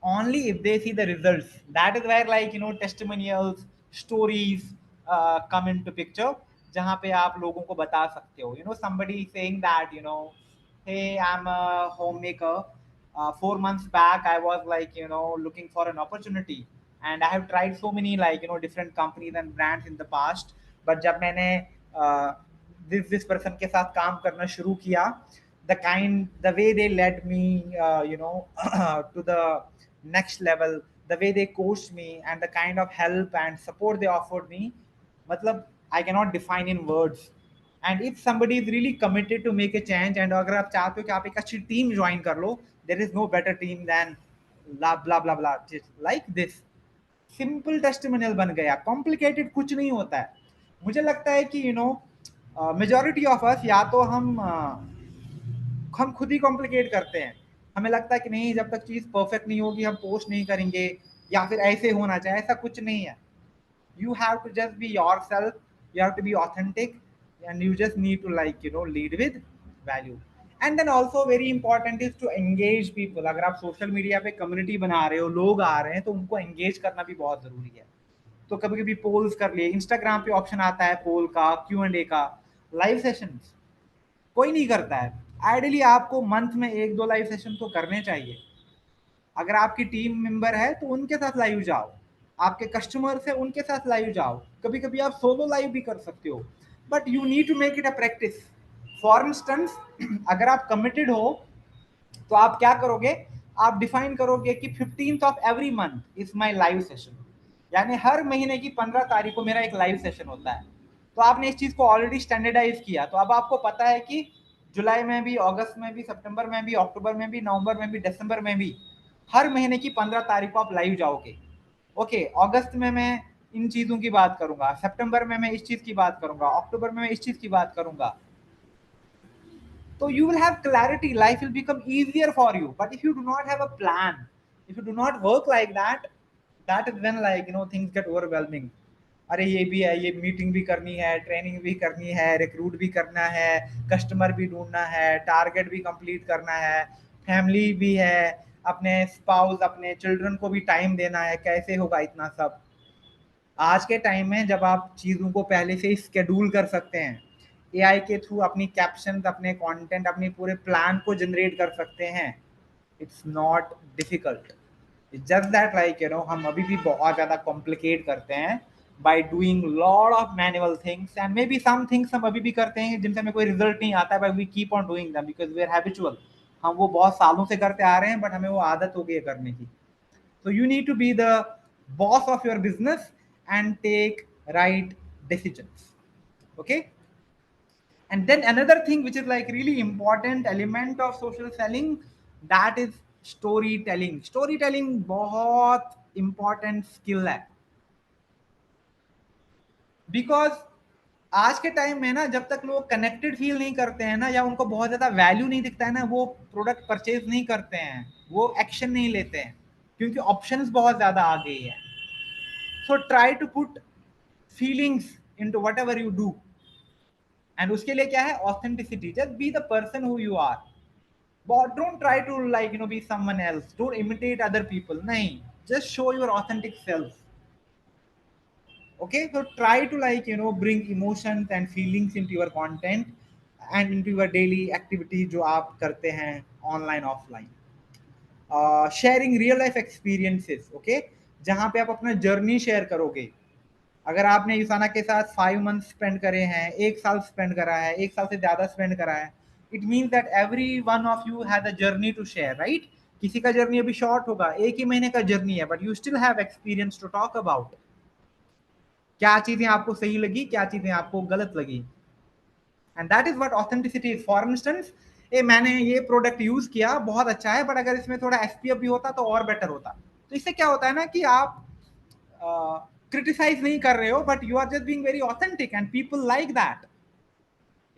Only if they see the results. That is where, like, testimonials, stories come into picture, जहाँ पे आप लोगों को बता सकते हो, somebody saying that, hey, I'm a homemaker. 4 months back I was, like, looking for an opportunity, and I have tried so many, like, different companies and brands in the past, but जब मैंने this person के साथ काम करना शुरू किया, the way they led me, to the next level, the way they coached me, and the kind of help and support they offered me, matlab, I cannot define in words. And if somebody is really committed to make a change, and अगर आप चाहते हो कि आप एक अच्छी team join कर लो, there is no better team than blah blah blah blah, just like this. Simple testimonial बन गया, कॉम्प्लिकेटेड कुछ नहीं होता है। मुझे लगता है कि मेजॉरिटी ऑफ अस, या तो हम खुद ही कॉम्प्लिकेट करते हैं। हमें लगता है कि नहीं, जब तक चीज़ परफेक्ट नहीं होगी हम पोस्ट नहीं करेंगे, या फिर ऐसे होना चाहिए। ऐसा कुछ नहीं है। You have to just be yourself, you have to be authentic, and you just need to, like, lead with value. And then also very important is to engage people. अगर आप सोशल मीडिया पे community बना रहे हो, लोग आ रहे हैं, तो उनको एंगेज करना भी बहुत ज़रूरी है। तो कभी कभी पोल्स कर लिए, इंस्टाग्राम पे ऑप्शन आता है पोल का, Q&A का, लाइव सेशंस कोई नहीं करता है। आइडियली आपको मंथ में 1-2 लाइव सेशन तो करने चाहिए। अगर आपकी टीम मेंबर है तो उनके साथ लाइव जाओ, आपके कस्टमर्स है उनके साथ लाइव जाओ, कभी कभी आप सोलो लाइव भी कर सकते हो, but you need to make it a practice. For instance, अगर आप कमिटेड हो तो आप क्या करोगे, आप डिफाइन करोगे कि 15th of every month is my live session, यानी हर महीने की 15 तारीख को मेरा एक लाइव सेशन होता है। तो आपने इस चीज को ऑलरेडी स्टैंडर्डाइज किया, तो अब आपको पता है कि जुलाई में भी, अगस्त में भी, सितंबर में भी, अक्टूबर में भी, नवंबर में भी, दिसंबर में भी, हर महीने की 15 तारीख को आप लाइव जाओगे। ओके, अगस्त में मैं इन चीजों की बात करूंगा, सितंबर में मैं इस चीज की बात करूंगा, अक्टूबर में मैं इस चीज की बात करूंगा। So you will have clarity, life will become easier for you. But if you do not have a plan, if you do not work like that, that is when, like, things get overwhelming. अरे ये भी है, ये meeting भी करनी है, training भी करनी है, रिक्रूट भी करना है, कस्टमर भी ढूंढना है, टारगेट भी कंप्लीट करना है, फैमिली भी है, अपने स्पाउस, अपने चिल्ड्रन को भी टाइम देना है, कैसे होगा इतना सब? आज के टाइम में जब आप चीज़ों को पहले से ही स्केड्यूल कर सकते हैं, एआई के थ्रू अपनी कैप्शंस, अपने कंटेंट, अपने पूरे प्लान को जनरेट कर सकते हैं, it's not difficult. It's just that, like, हम अभी भी बहुत ज़्यादा कॉम्प्लिकेट करते हैं by doing lot of manual things, and maybe some things हम अभी भी करते हैं जिनसे हमें कोई रिजल्ट नहीं आता है, but we keep on doing them because we are habitual. हम वो बहुत सालों से करते आ रहे हैं, बट हमें वो आदत हो गई है करने की। So you need to be the boss of your business and take right decisions. Okay. And then another thing which is, like, really important element of social selling, that is storytelling. Storytelling बहुत important skill है, because आज के time में ना, जब तक लोग connected feel नहीं करते हैं ना, या उनको बहुत ज्यादा वैल्यू नहीं दिखता है ना, वो प्रोडक्ट परचेज नहीं करते हैं, वो एक्शन नहीं लेते हैं, क्योंकि ऑप्शंस बहुत ज्यादा आ गई है। So try to put feelings into whatever you do, and उसके लिए क्या है, authenticity. Just be the person who you are, but don't try to, like, be someone else, don't imitate other people, नहीं, just show your authentic self. Okay, so try to like bring emotions and feelings into your content and into your daily activity जो आप करते हैं online offline. Sharing real life experiences. Okay, जहां पे आप अपना journey share करोगे. अगर आपने युसाना के साथ 5 मंथ स्पेंड करे हैं, 1 साल स्पेंड करा है, 1 साल से ज्यादा स्पेंड करा है, it means that every one of you has a journey to share, right. किसी का जर्नी अभी शॉर्ट होगा, एक ही महीने का जर्नी है, but you still have experience to talk about. क्या चीजें आपको सही लगी, क्या चीजें आपको गलत लगी. And that is what authenticity is. For instance, a मैंने ये प्रोडक्ट यूज किया, बहुत अच्छा है, बट अगर इसमें थोड़ा एसपीएफ भी होता तो और बेटर होता. तो इससे क्या होता है ना कि आप क्रिटिसाइज नहीं कर रहे हो, but you are just being very authentic and people like that.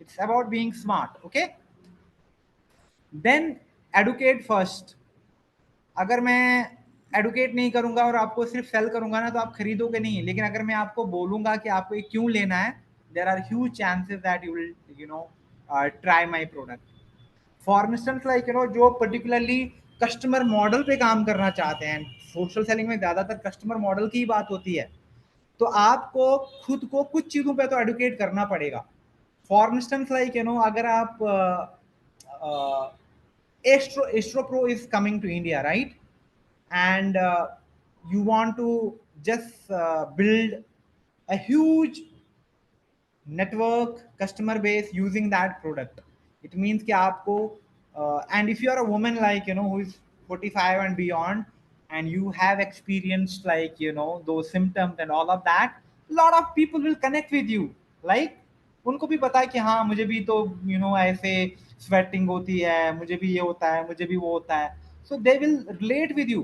It's about being smart. Okay, then educate first. अगर मैं एडुकेट नहीं करूंगा और आपको सिर्फ सेल करूंगा ना, तो आप खरीदोगे नहीं. लेकिन अगर मैं आपको बोलूंगा कि आपको ये क्यों लेना है, there are huge chances that you will try my product. For instance like जो पर्टिकुलरली कस्टमर मॉडल पे काम करना चाहते हैं, सोशल सेलिंग में ज्यादातर कस्टमर मॉडल की ही बात होती है, तो आपको खुद को कुछ चीजों पे तो एडुकेट करना पड़ेगा. फॉर इंस्टेंस लाइक अगर आप Astro Pro is coming to India, right, and you want to just build a huge network customer base using that product. It means कि आपको and if you are a woman like who is 45 and beyond, and you have experienced like those symptoms and all of that, lot of people will connect with you. Like उनको भी पता है कि हाँ मुझे भी तो ऐसे स्वेटिंग होती है, मुझे भी ये होता है, मुझे भी वो होता है. So they will relate with you.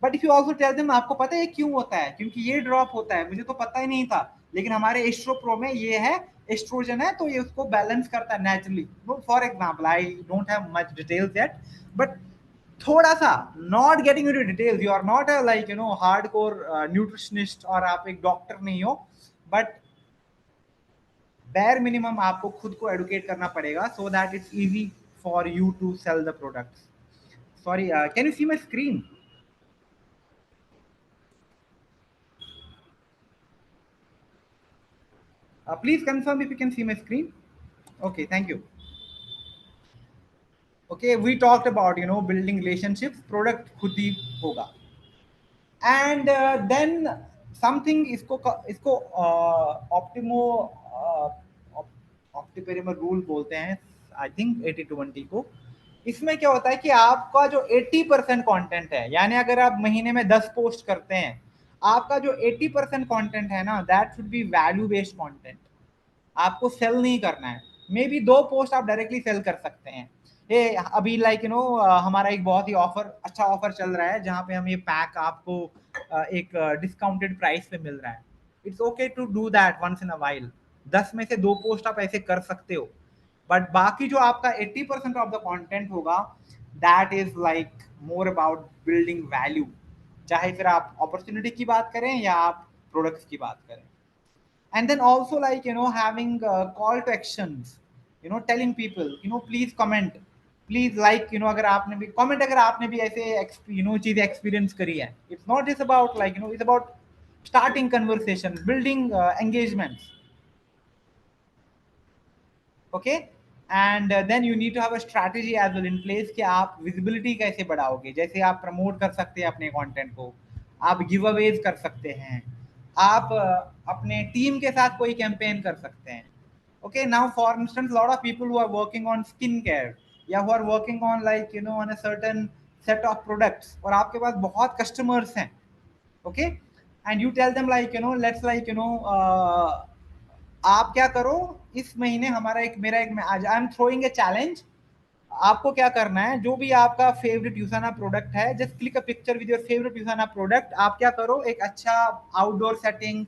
But if you also tell them आपको पता है ये क्यों होता है, क्योंकि ये ड्रॉप होता है, मुझे तो पता ही नहीं था, लेकिन हमारे एस्ट्रो प्रो में ये है, एस्ट्रोजन है, तो ये उसको बैलेंस करता है naturally. For example, I don't have much details yet, but थोड़ा सा, not getting into details, you are not a like hardcore nutritionist और आप एक डॉक्टर नहीं हो, बट bare minimum आपको खुद को एडुकेट करना पड़ेगा so that it's easy for you to sell the products. Sorry, can you see my screen? Please confirm if you can see my screen. Okay, thank you. Okay, we talked about building relationships, product खुद ही होगा. And then something इसको ऑप्टिमो ऑप्टिपेरिमर rule बोलते हैं, I think 80-20 को. इसमें क्या होता है कि आपका जो 80% कंटेंट है, यानी अगर आप महीने में 10 पोस्ट करते हैं, आपका जो 80% कंटेंट है ना, that should be value based content. आपको सेल नहीं करना है. मे बी 2 पोस्ट आप डायरेक्टली सेल कर सकते हैं. ये अभी लाइक हमारा एक बहुत ही अच्छा ऑफर चल रहा है, जहाँ पे हम ये पैक आपको एक डिस्काउंटेड प्राइस पे मिल रहा है. It's okay to do that once in a while. 10 में से 2 पोस्ट आप ऐसे कर सकते हो, बट बाकी जो आपका 80% ऑफ द कंटेंट होगा, that is like more about building value. चाहे फिर आप अपॉर्चुनिटी की बात करें या आप प्रोडक्ट्स की बात करें. And then also like having call to actions, telling people please comment, please like अगर आपने भी comment, अगर आपने भी ऐसे चीजें एक्सपीरियंस करी है. It's not just about like it's about starting conversation, building engagements. Okay, and then you need to have a strategy as well in place कि आप visibility कैसे बढ़ाओगे. जैसे आप प्रमोट कर सकते हैं अपने कंटेंट को, आप गिव अवेज कर सकते हैं, आप अपने टीम के साथ कोई कैंपेन कर सकते हैं. Okay, now for instance, lot of people who are working on skincare या who are working on like on a certain set of products, और आपके पास बहुत customers हैं. Okay, and you tell them like let's like आप क्या करो, इस महीने हमारा एक मेरा एक आज I am throwing a challenge. आपको क्या करना है, जो भी आपका फेवरेट यूसाना प्रोडक्ट है, just click a picture with your favourite Usana product. आप क्या करो, एक अच्छा outdoor setting,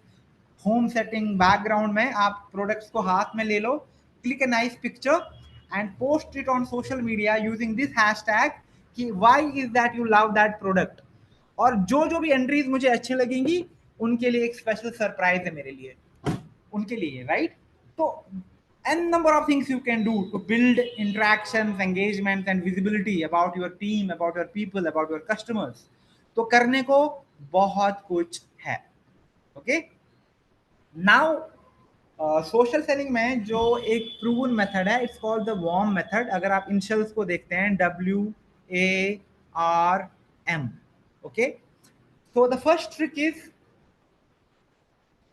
home setting background में आप प्रोडक्ट्स को हाथ में ले लो, click a nice picture and post it on social media using this hashtag कि why is that you love that product. और जो जो भी एंट्रीज मुझे अच्छी लगेंगी, उनके लिए एक स्पेशल सरप्राइज है मेरे लिए, उनके लिए, राइट. तो n number of things you can do to build interactions, engagements and visibility about your team, about your people, about your customers. तो करने को बहुत कुछ है. ओके, नाउ सोशल सेलिंग में जो एक प्रूवन मेथड है, it's called the warm method. अगर आप इनिशियल्स को देखते हैं, WARM, okay. So the first trick is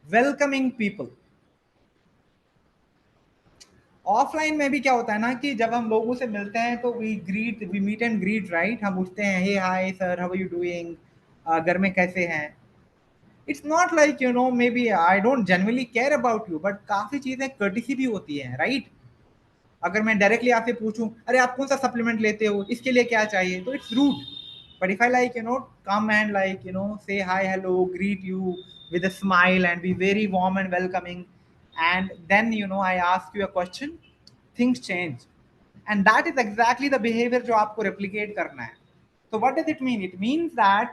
welcoming people. Offline में भी क्या होता है ना कि जब हम लोगों से मिलते हैं तो we meet and greet, right. हम पूछते हैं, hey hi sir, how are you doing, घर में कैसे हैं। It's not like maybe I don't genuinely care about you, but काफी चीजें कर्टिसी भी होती हैं, राइट। अगर मैं डायरेक्टली आपसे पूछूं, अरे आप कौन सा सप्लीमेंट लेते हो, इसके लिए क्या चाहिए, तो it's rude. But if I like come and like say hi, hello, greet you with a smile and be very warm and welcoming, and then I ask you a question, things change. And that is exactly the behavior जो आपको replicate करना है। So what does it mean? It means that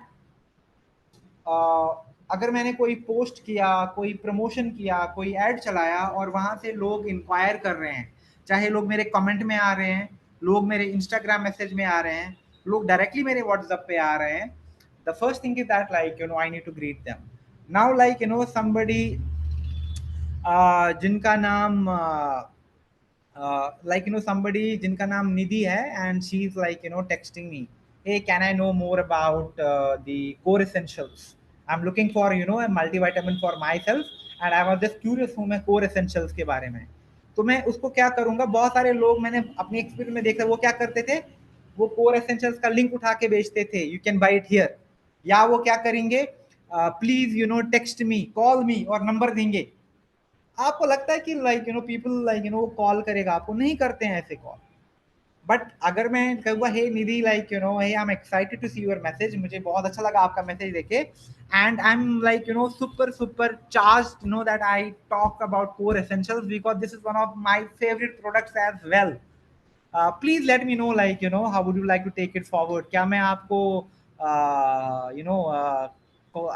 अगर मैंने कोई post किया, कोई promotion किया, कोई ऐड चलाया और वहां से लोग इंक्वायर कर रहे हैं, चाहे लोग मेरे कमेंट में आ रहे हैं, लोग मेरे इंस्टाग्राम मैसेज में आ रहे हैं, लोग डायरेक्टली मेरे व्हाट्सएप पे आ रहे हैं, the first thing is that like I need to greet them. Now like somebody जिनका नाम somebody जिनका नाम निधि है, and she is like texting me, hey, can I know more about the core essentials? I'm looking for a multivitamin for myself, and I was just curious हूँ मैं core essentials के बारे में। तो मैं उसको क्या करूंगा, बहुत सारे लोग मैंने अपने एक्सपीरियंस में देखा, वो क्या करते थे, वो core essentials का लिंक उठा के बेचते थे, you can buy it here। या वो क्या करेंगे, प्लीज टेक्स्ट मी, कॉल मी, और नंबर देंगे। आपको लगता है कि पीपल कॉल करेगा आपको, नहीं करते हैं ऐसे कॉल। बट अगर मैं कहूँगा, hey Nidhi, hey I am excited to see your message, मुझे बहुत अच्छा लगा आपका मैसेज देखे, and I am super super charge that I talk about core essentials because this is one of my favourite products as well. Please let me know how would you like to take it forward. क्या मैं आपको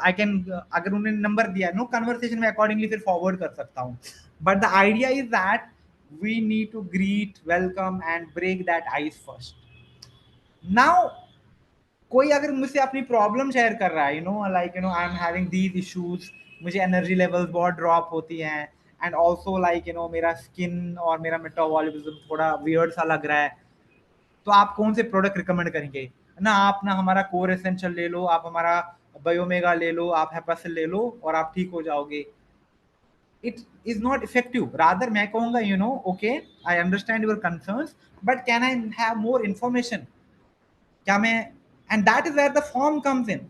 I can, अगर उन्होंने number दिया, conversation में accordingly फिर forward कर सकता हूँ। But the idea is that we need to greet, welcome and break that ice first. Now कोई अगर मुझसे अपनी प्रॉब्लम शेयर कर रहा है, I am having these issues, मुझे एनर्जी लेवल्स बहुत ड्रॉप होती हैं, एंड ऑल्सो मेरा स्किन और मेरा मेटाबॉलिज्म थोड़ा वियर्ड सा लग रहा है, तो आप कौन से प्रोडक्ट रिकमेंड करेंगे ना? आप ना हमारा कोर एसेंशियल ले लो, आप हमारा बायोमेगा ले लो, आप हेपासिल ले लो, और आप ठीक हो जाओगे। It is not effective. Rather मैं कहूंगा, okay, I understand your concerns, but can I have more information? क्या मैं, and that is where the form comes in.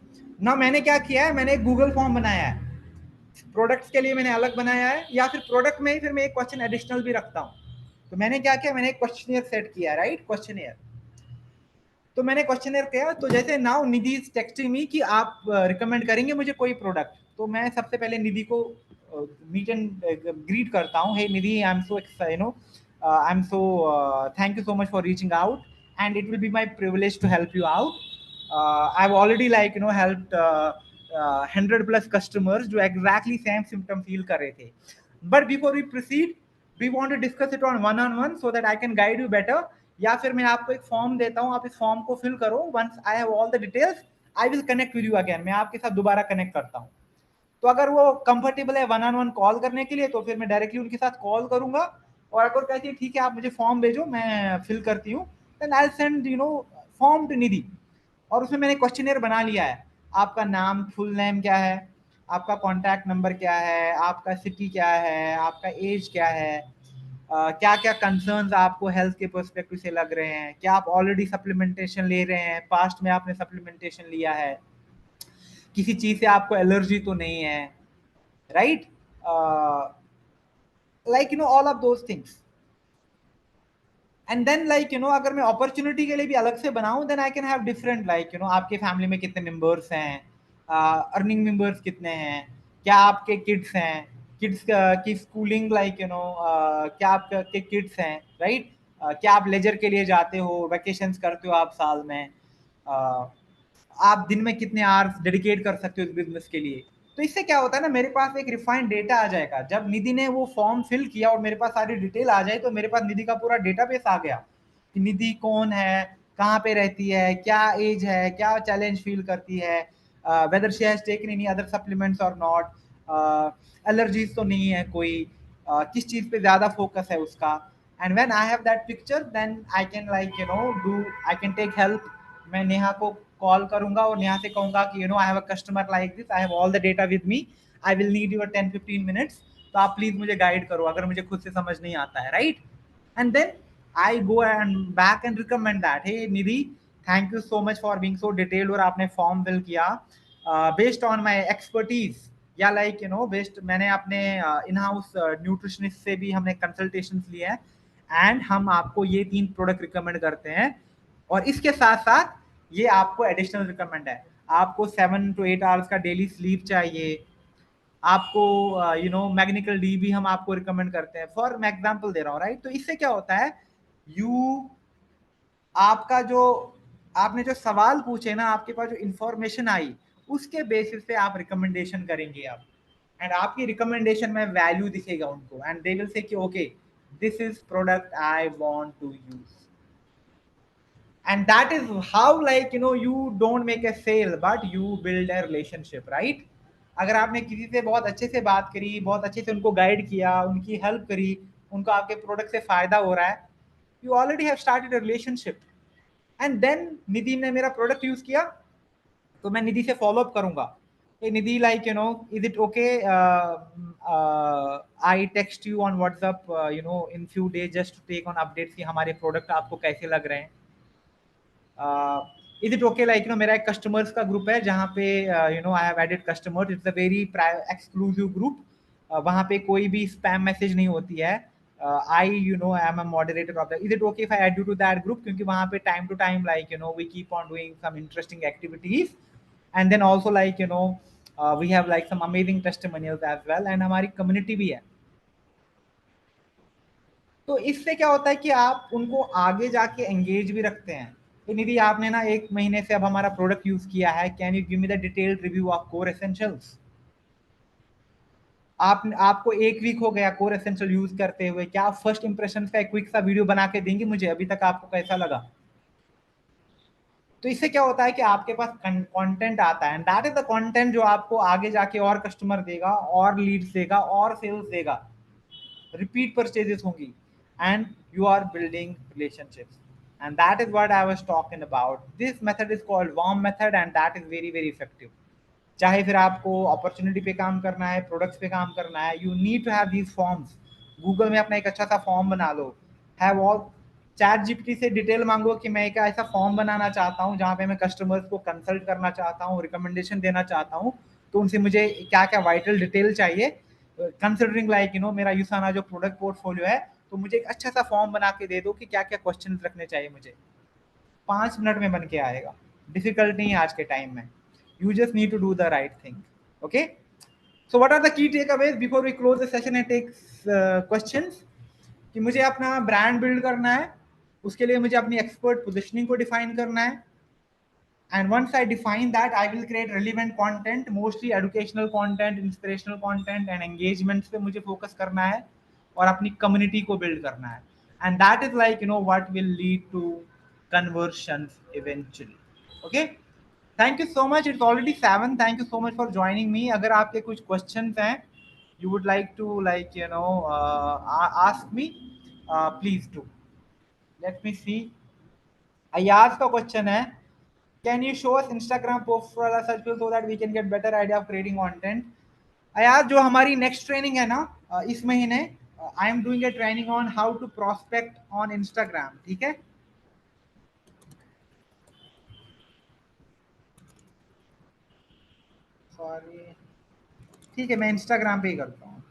ना मैंने क्या किया है, मैंने एक गूगल फॉर्म बनाया है, प्रोडक्ट्स के लिए मैंने अलग बनाया है, या फिर प्रोडक्ट में ही फिर मैं एक क्वेश्चन एडिशनल भी रखता हूँ। तो मैंने क्या किया, मैंने एक क्वेश्चनियर सेट किया, राइट, क्वेश्चनियर। तो मैंने क्वेश्चनर किया, तो जैसे now Nidhi is texting me कि आप रिकमेंड करेंगे मुझे कोई प्रोडक्ट, तो मैं सबसे पहले निधि को मीट एंड ग्रीट करता हूँ, hey Nidhi, I am so I am so thank you so much for reaching out, and it will be my privilege to help you out. I have already helped 100+ customers जो exactly same symptom feel कर रहे थे। But before we proceed, we want to discuss it on one so that I can guide you better. या फिर मैं आपको एक form देता हूं, आप इस फॉर्म को फिल करो, once I have all the details I will connect with you again, मैं आपके साथ दोबारा कनेक्ट करता हूं। तो अगर वो कंफर्टेबल है वन कॉल करने के लिए, तो फिर मैं डायरेक्टली उनके साथ कॉल करूंगा, और अगर कहती है ठीक है आप मुझे फॉर्म भेजो, मैं फिल करती हूँ, then I will send form to Nidhi. और उसमें मैंने क्वेश्चनियर बना लिया है, आपका नाम, फुल नेम क्या है, आपका कॉन्टैक्ट नंबर क्या है, आपका सिटी क्या है, आपका एज क्या है, क्या क्या कंसर्न्स आपको हेल्थ के पर्सपेक्टिव से लग रहे हैं, क्या आप ऑलरेडी सप्लीमेंटेशन ले रहे हैं, पास्ट में आपने सप्लीमेंटेशन लिया है, किसी चीज से आपको एलर्जी तो नहीं है, right, all of those things. And then अगर मैं अपॉर्चुनिटी के लिए भी अलग से बनाऊं, then I can have different, आपके फैमिली में कितने मेंबर्स हैं, अर्निंग मेंबर्स कितने हैं, क्या आपके किड्स हैं, किड्स की स्कूलिंग, क्या आपके किड्स हैं, राइट, क्या आप लेजर के लिए जाते हो, वैकेशंस करते हो आप साल में, uh, आप दिन में कितने आवर्स डेडिकेट कर सकते हो इस बिजनेस के लिए। तो इससे क्या होता है ना, मेरे पास एक रिफाइंड डेटा आ जाएगा। जब निधि ने वो फॉर्म फिल किया और मेरे पास सारी डिटेल आ जाए, तो मेरे पास निधि का पूरा डेटाबेस आ गया कि निधि कौन है, कहाँ पे रहती है, क्या एज है, क्या चैलेंज फील करती है, whether she has taken any other supplements और नॉट, एलर्जीज तो नहीं है कोई, किस चीज पे ज्यादा फोकस है उसका। And when I have that picture then I can like do, I can take help. मैं नेहा को कॉल करूंगा और नेहा से कहूंगा कि I have a customer like this, I have all the data with me, I will need your 10-15 minutes, तो आप please मुझे गाइड करो अगर मुझे खुद से समझ नहीं आता है, right? And then I go and back and recommend that, hey Nidhi, thank you so much for being so detailed, और आपने फॉर्म फिल किया बेस्ड ऑन माय एक्सपर्टीज, या लाइक बेस्ड, मैंने अपने इन हाउस न्यूट्रिशनिस्ट से भी हमने कंसल्टेशन लिए हैं, एंड हम आपको ये 3 प्रोडक्ट रिकमेंड करते हैं। और इसके साथ साथ ये आपको एडिशनल रिकमेंड है, आपको 7 to 8 आवर्स का डेली स्लीप चाहिए, आपको मैग्निकल डी भी हम आपको रिकमेंड करते हैं, फॉर मैं एग्जांपल दे रहा हूँ, राइट? तो इससे क्या होता है, यू आपका जो आपने जो सवाल पूछे ना, आपके पास जो इंफॉर्मेशन आई, उसके बेसिस पे आप रिकमेंडेशन करेंगे आप, एंड आपकी रिकमेंडेशन में वैल्यू दिखेगा उनको, एंड दे विल से कि okay this is product I want to use. And that is how like you don't make a sale but you build a relationship, right? अगर आपने किसी से बहुत अच्छे से बात करी, बहुत अच्छे से उनको गाइड किया, उनकी हेल्प करी, उनको आपके प्रोडक्ट से फायदा हो रहा है, you already have started a relationship. And then Nidhi ने मेरा प्रोडक्ट यूज किया, तो मैं निधि से फॉलो अप करूंगा, hey Nidhi, like is it okay I text you on WhatsApp in few days just to take on updates कि हमारे product आपको कैसे लग रहे हैं। इज इट ओके लाइक मेरा एक कस्टमर्स का ग्रुप है जहाँ पे I have added customers, it's a very exclusive group, वहाँ पे कोई भी स्पैम मैसेज नहीं होती है। I I am a moderator of that, is it okay if I add you to that group, क्योंकि वहाँ पे time to time like we keep on doing some interesting activities, and then also like we have like some amazing testimonials as well, and हमारी community भी है। तो इससे क्या होता है कि आप उनको आगे जाके एंगेज भी रखते हैं। तो निधि, आपने ना 1 महीने से अब हमारा प्रोडक्ट यूज किया है, can you give me the detailed review of core essentials? आप आपको 1 वीक हो गया कोर एसेंशियल यूज करते हुए, क्या आप फर्स्ट इंप्रेशन का एक क्विक सा वीडियो बना के देंगे मुझे, अभी तक आपको कैसा लगा? तो इससे क्या होता है कि आपके पास कंटेंट आता है, and that is the content जो आपको आगे जाके और कस्टमर देगा, और लीड्स देगा, और सेल्स देगा, repeat purchases होंगी, and you are building relationships, and that is what I was talking about. This method is called warm method, and that is very very effective। चाहे फिर आपको अपॉर्चुनिटी पे काम करना है, प्रोडक्ट्स पे काम करना है, you need to have these forms. Google में अपना एक अच्छा सा फॉर्म बना लो, हैव ऑल, चैट जीपीटी से डिटेल मांगो कि मैं एक ऐसा फॉर्म बनाना चाहता हूँ जहाँ पे मैं कस्टमर्स को कंसल्ट करना चाहता हूँ, रिकमेंडेशन देना चाहता हूँ, तो उनसे मुझे क्या क्या वाइटल डिटेल चाहिए, कंसिडरिंग लाइक मेरा यूसाना जो प्रोडक्ट पोर्टफोलियो है, तो मुझे एक अच्छा सा फॉर्म बना के दे दो कि क्या क्या क्वेश्चन रखने चाहिए मुझे। 5 मिनट में बन के आएगा, डिफिकल्ट नहीं है आज के टाइम में, you just need to do the right thing। Okay, so what are the key takeaways before we close the session and take questions? कि मुझे अपना ब्रांड बिल्ड करना है, उसके लिए मुझे अपनी एक्सपर्ट पोजिशनिंग को डिफाइन करना है, and once I define that I will create relevant content, mostly educational content, inspirational content and engagements पे मुझे फोकस करना है, और अपनी कम्युनिटी को बिल्ड करना है, and that is like what will lead to conversions eventually। Okay, thank you so much, it's already 7, thank you so much for joining me. अगर आपके कुछ क्वेश्चन हैं, you would like to like ask me, please do. Let me see, Ayaz का question है, can you show us Instagram post वाला such so that we can get better idea of creating content? Ayaz, जो हमारी next training है ना इस महीने, I am doing A training on how to prospect on Instagram, ठीक है? सॉरी, ठीक है, मैं इंस्टाग्राम पे ही करता हूँ।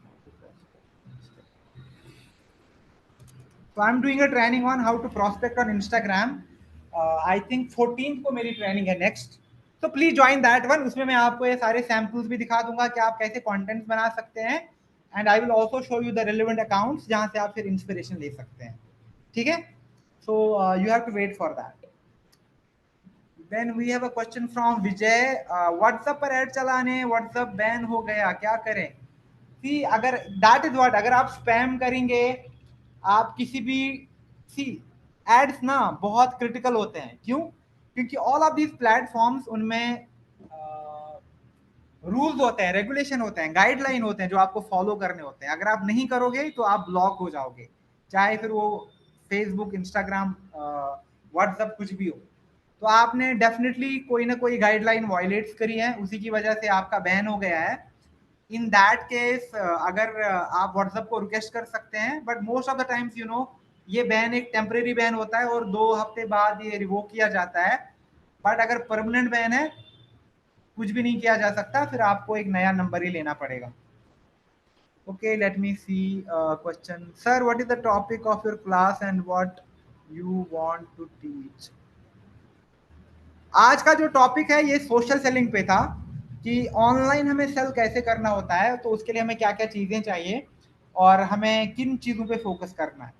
So I'm doing a training on how to prospect on Instagram. I think 14th को मेरी ट्रेनिंग है नेक्स्ट, तो प्लीज ज्वाइन दैट वन। उसमें मैं आपको ये सारे सैम्पल्स भी दिखा दूंगा कि आप कैसे कंटेंट्स बना सकते हैं, and I will also show you the relevant accounts जहां से आप फिर इंस्पिरेशन ले सकते हैं, ठीक है? So you have to wait for that. Then we have a question from Vijay, WhatsApp पर ऐड चलाने व्हाट्सएप बैन हो गया, क्या करें? सी, अगर दैट इज व्हाट, अगर आप स्पैम करेंगे, आप किसी भी, सी, एड्स ना बहुत क्रिटिकल होते हैं, क्यों? क्योंकि ऑल ऑफ दीज प्लेटफॉर्म्स, उनमें रूल्स होते हैं, रेगुलेशन होते हैं, गाइडलाइन होते हैं जो आपको फॉलो करने होते हैं। अगर आप नहीं करोगे तो आप ब्लॉक हो जाओगे, चाहे फिर वो फेसबुक, इंस्टाग्राम, व्हाट्सएप कुछ भी हो। तो आपने डेफिनेटली कोई ना कोई गाइडलाइन वायलेट्स करी है, उसी की वजह से आपका बैन हो गया है। इन दैट केस अगर आप व्हाट्सएप को रिक्वेस्ट कर सकते हैं, but most of the times ये बैन एक टेम्परेरी बैन होता है और 2 हफ्ते बाद ये रिवोक किया जाता है। बट अगर परमानेंट बैन है, कुछ भी नहीं किया जा सकता, फिर आपको एक नया नंबर ही लेना पड़ेगा। Okay, let me see question. Sir, what is the topic of your class and what you want to teach? आज का जो टॉपिक है ये सोशल सेलिंग पे था कि ऑनलाइन हमें सेल कैसे करना होता है, तो उसके लिए हमें क्या क्या चीजें चाहिए और हमें किन चीजों पे फोकस करना है।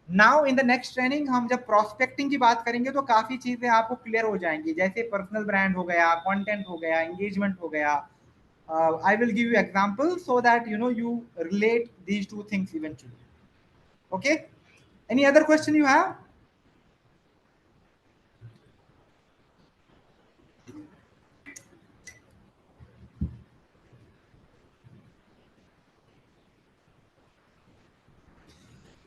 Now in the next training हम जब प्रोस्पेक्टिंग की बात करेंगे तो काफी चीजें आपको क्लियर हो जाएंगी, जैसे पर्सनल ब्रांड हो गया, कंटेंट हो गया, एंगेजमेंट हो गया। I will give you examples so that you relate these two things eventually. Okay, any other question you have?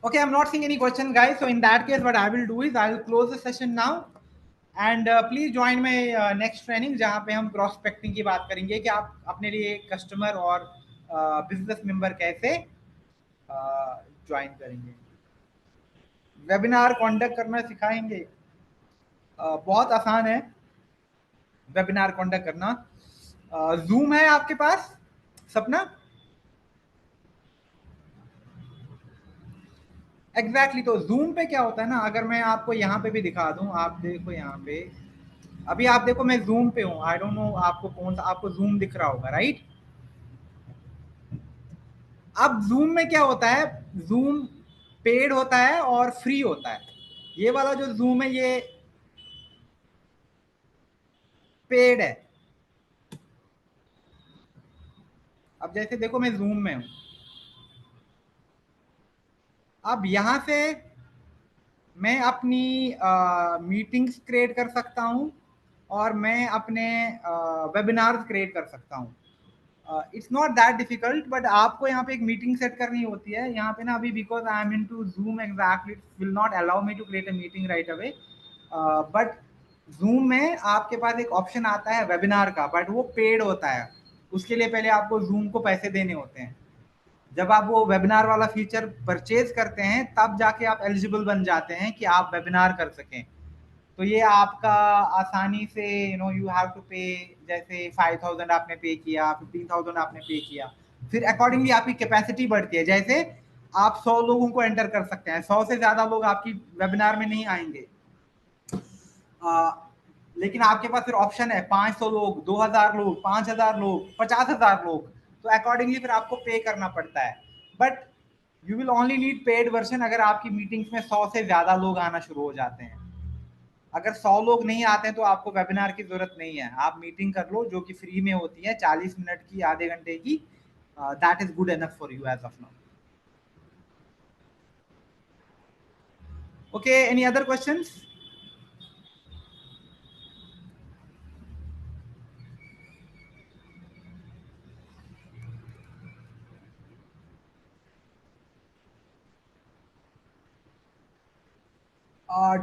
Okay, I'm not seeing any question, guys. So in that case, what I will do is I will close the session now, and please join my next training जहाँ पे हम prospecting की बात करेंगे कि आप अपने लिए कस्टमर और बिजनेस मेंबर कैसे ज्वाइन करेंगे। वेबिनार कंडक्ट करना सिखाएंगे, बहुत आसान है वेबिनार कंडक्ट करना। जूम है आपके पास सपना? एग्जैक्टली तो जूम पे क्या होता है ना, अगर मैं आपको यहाँ पे भी दिखा दूं, आप देखो यहाँ पे, अभी आप देखो मैं जूम पे हूँ। आई डोंट नो आपको कौन सा, आपको जूम दिख रहा होगा, राइट? अब जूम में क्या होता है, जूम पेड होता है और फ्री होता है। ये वाला जो जूम है ये पेड है। अब जैसे देखो मैं जूम में हूँ, अब यहाँ से मैं अपनी मीटिंग्स क्रिएट कर सकता हूँ और मैं अपने वेबिनार्स क्रिएट कर सकता हूँ। It's not that difficult, but आपको यहाँ पे एक मीटिंग सेट करनी होती है यहाँ पे ना। अभी because I am in to Zoom exactly, it will not allow me to create a meeting right away. But Zoom में आपके पास एक ऑप्शन आता है वेबिनार का, बट वो पेड होता है। उसके लिए पहले आपको जूम को पैसे देने होते हैं। जब आप वो वेबिनार वाला फीचर परचेज करते हैं तब जाके आप एलिजिबल बन जाते हैं कि आप वेबिनार कर सकें। तो ये आपका आसानी से यू हैव टू पे, जैसे 5,000 आपने पे किया, 15,000 आपने पे किया, फिर अकॉर्डिंगली आपकी कैपेसिटी बढ़ती है। जैसे आप 100 लोगों को एंटर कर सकते हैं, 100 से ज्यादा लोग आपकी वेबिनार में नहीं आएंगे। लेकिन आपके पास फिर ऑप्शन है 500 लोग, 2,000 लोग, 5,000 लोग, 50,000 लोग, तो अकॉर्डिंगली फिर आपको पे करना पड़ता है। But you will only need paid version अगर आपकी मीटिंग्स में 100 से ज्यादा लोग आना शुरू हो जाते हैं। अगर 100 लोग नहीं आते हैं तो आपको वेबिनार की जरूरत नहीं है, आप मीटिंग कर लो जो कि फ्री में होती है, 40 मिनट की, आधे घंटे की। That is good enough for you as of now. Okay, any other questions?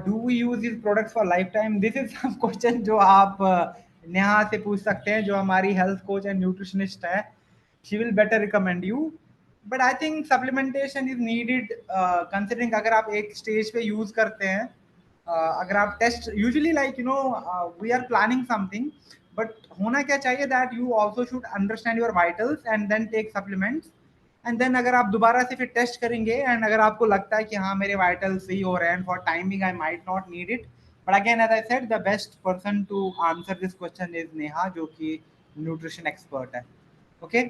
Do we use this products for life time? This is some question जो आप नेहा से पूछ सकते हैं, जो हमारी हेल्थ कोच एंड न्यूट्रिशनिस्ट है। She will better recommend you, but I think supplementation is needed, considering अगर आप एक स्टेज पे यूज करते हैं। अगर आप test usually like we are planning something, but होना क्या चाहिए that you also should understand your vitals and then take supplements. And then अगर आप दोबारा से फिर टेस्ट करेंगे एंड अगर आपको लगता है कि हाँ मेरे वाइटल सही हो रहे हैं, for timing I might not need it. But again as I said, the best person to answer this question is Neha, जो कि न्यूट्रिशन एक्सपर्ट है। ओके,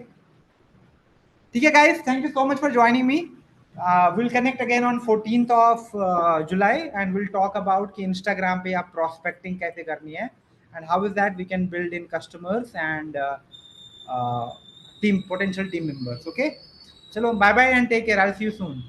ठीक है guys, thank you so much for joining me. Will connect again on 14th of July and will talk about कि Instagram पे आप prospecting कैसे करनी है and how is that we can build in customers and team, potential team members. Okay, चलो bye bye and take care, I will see you soon.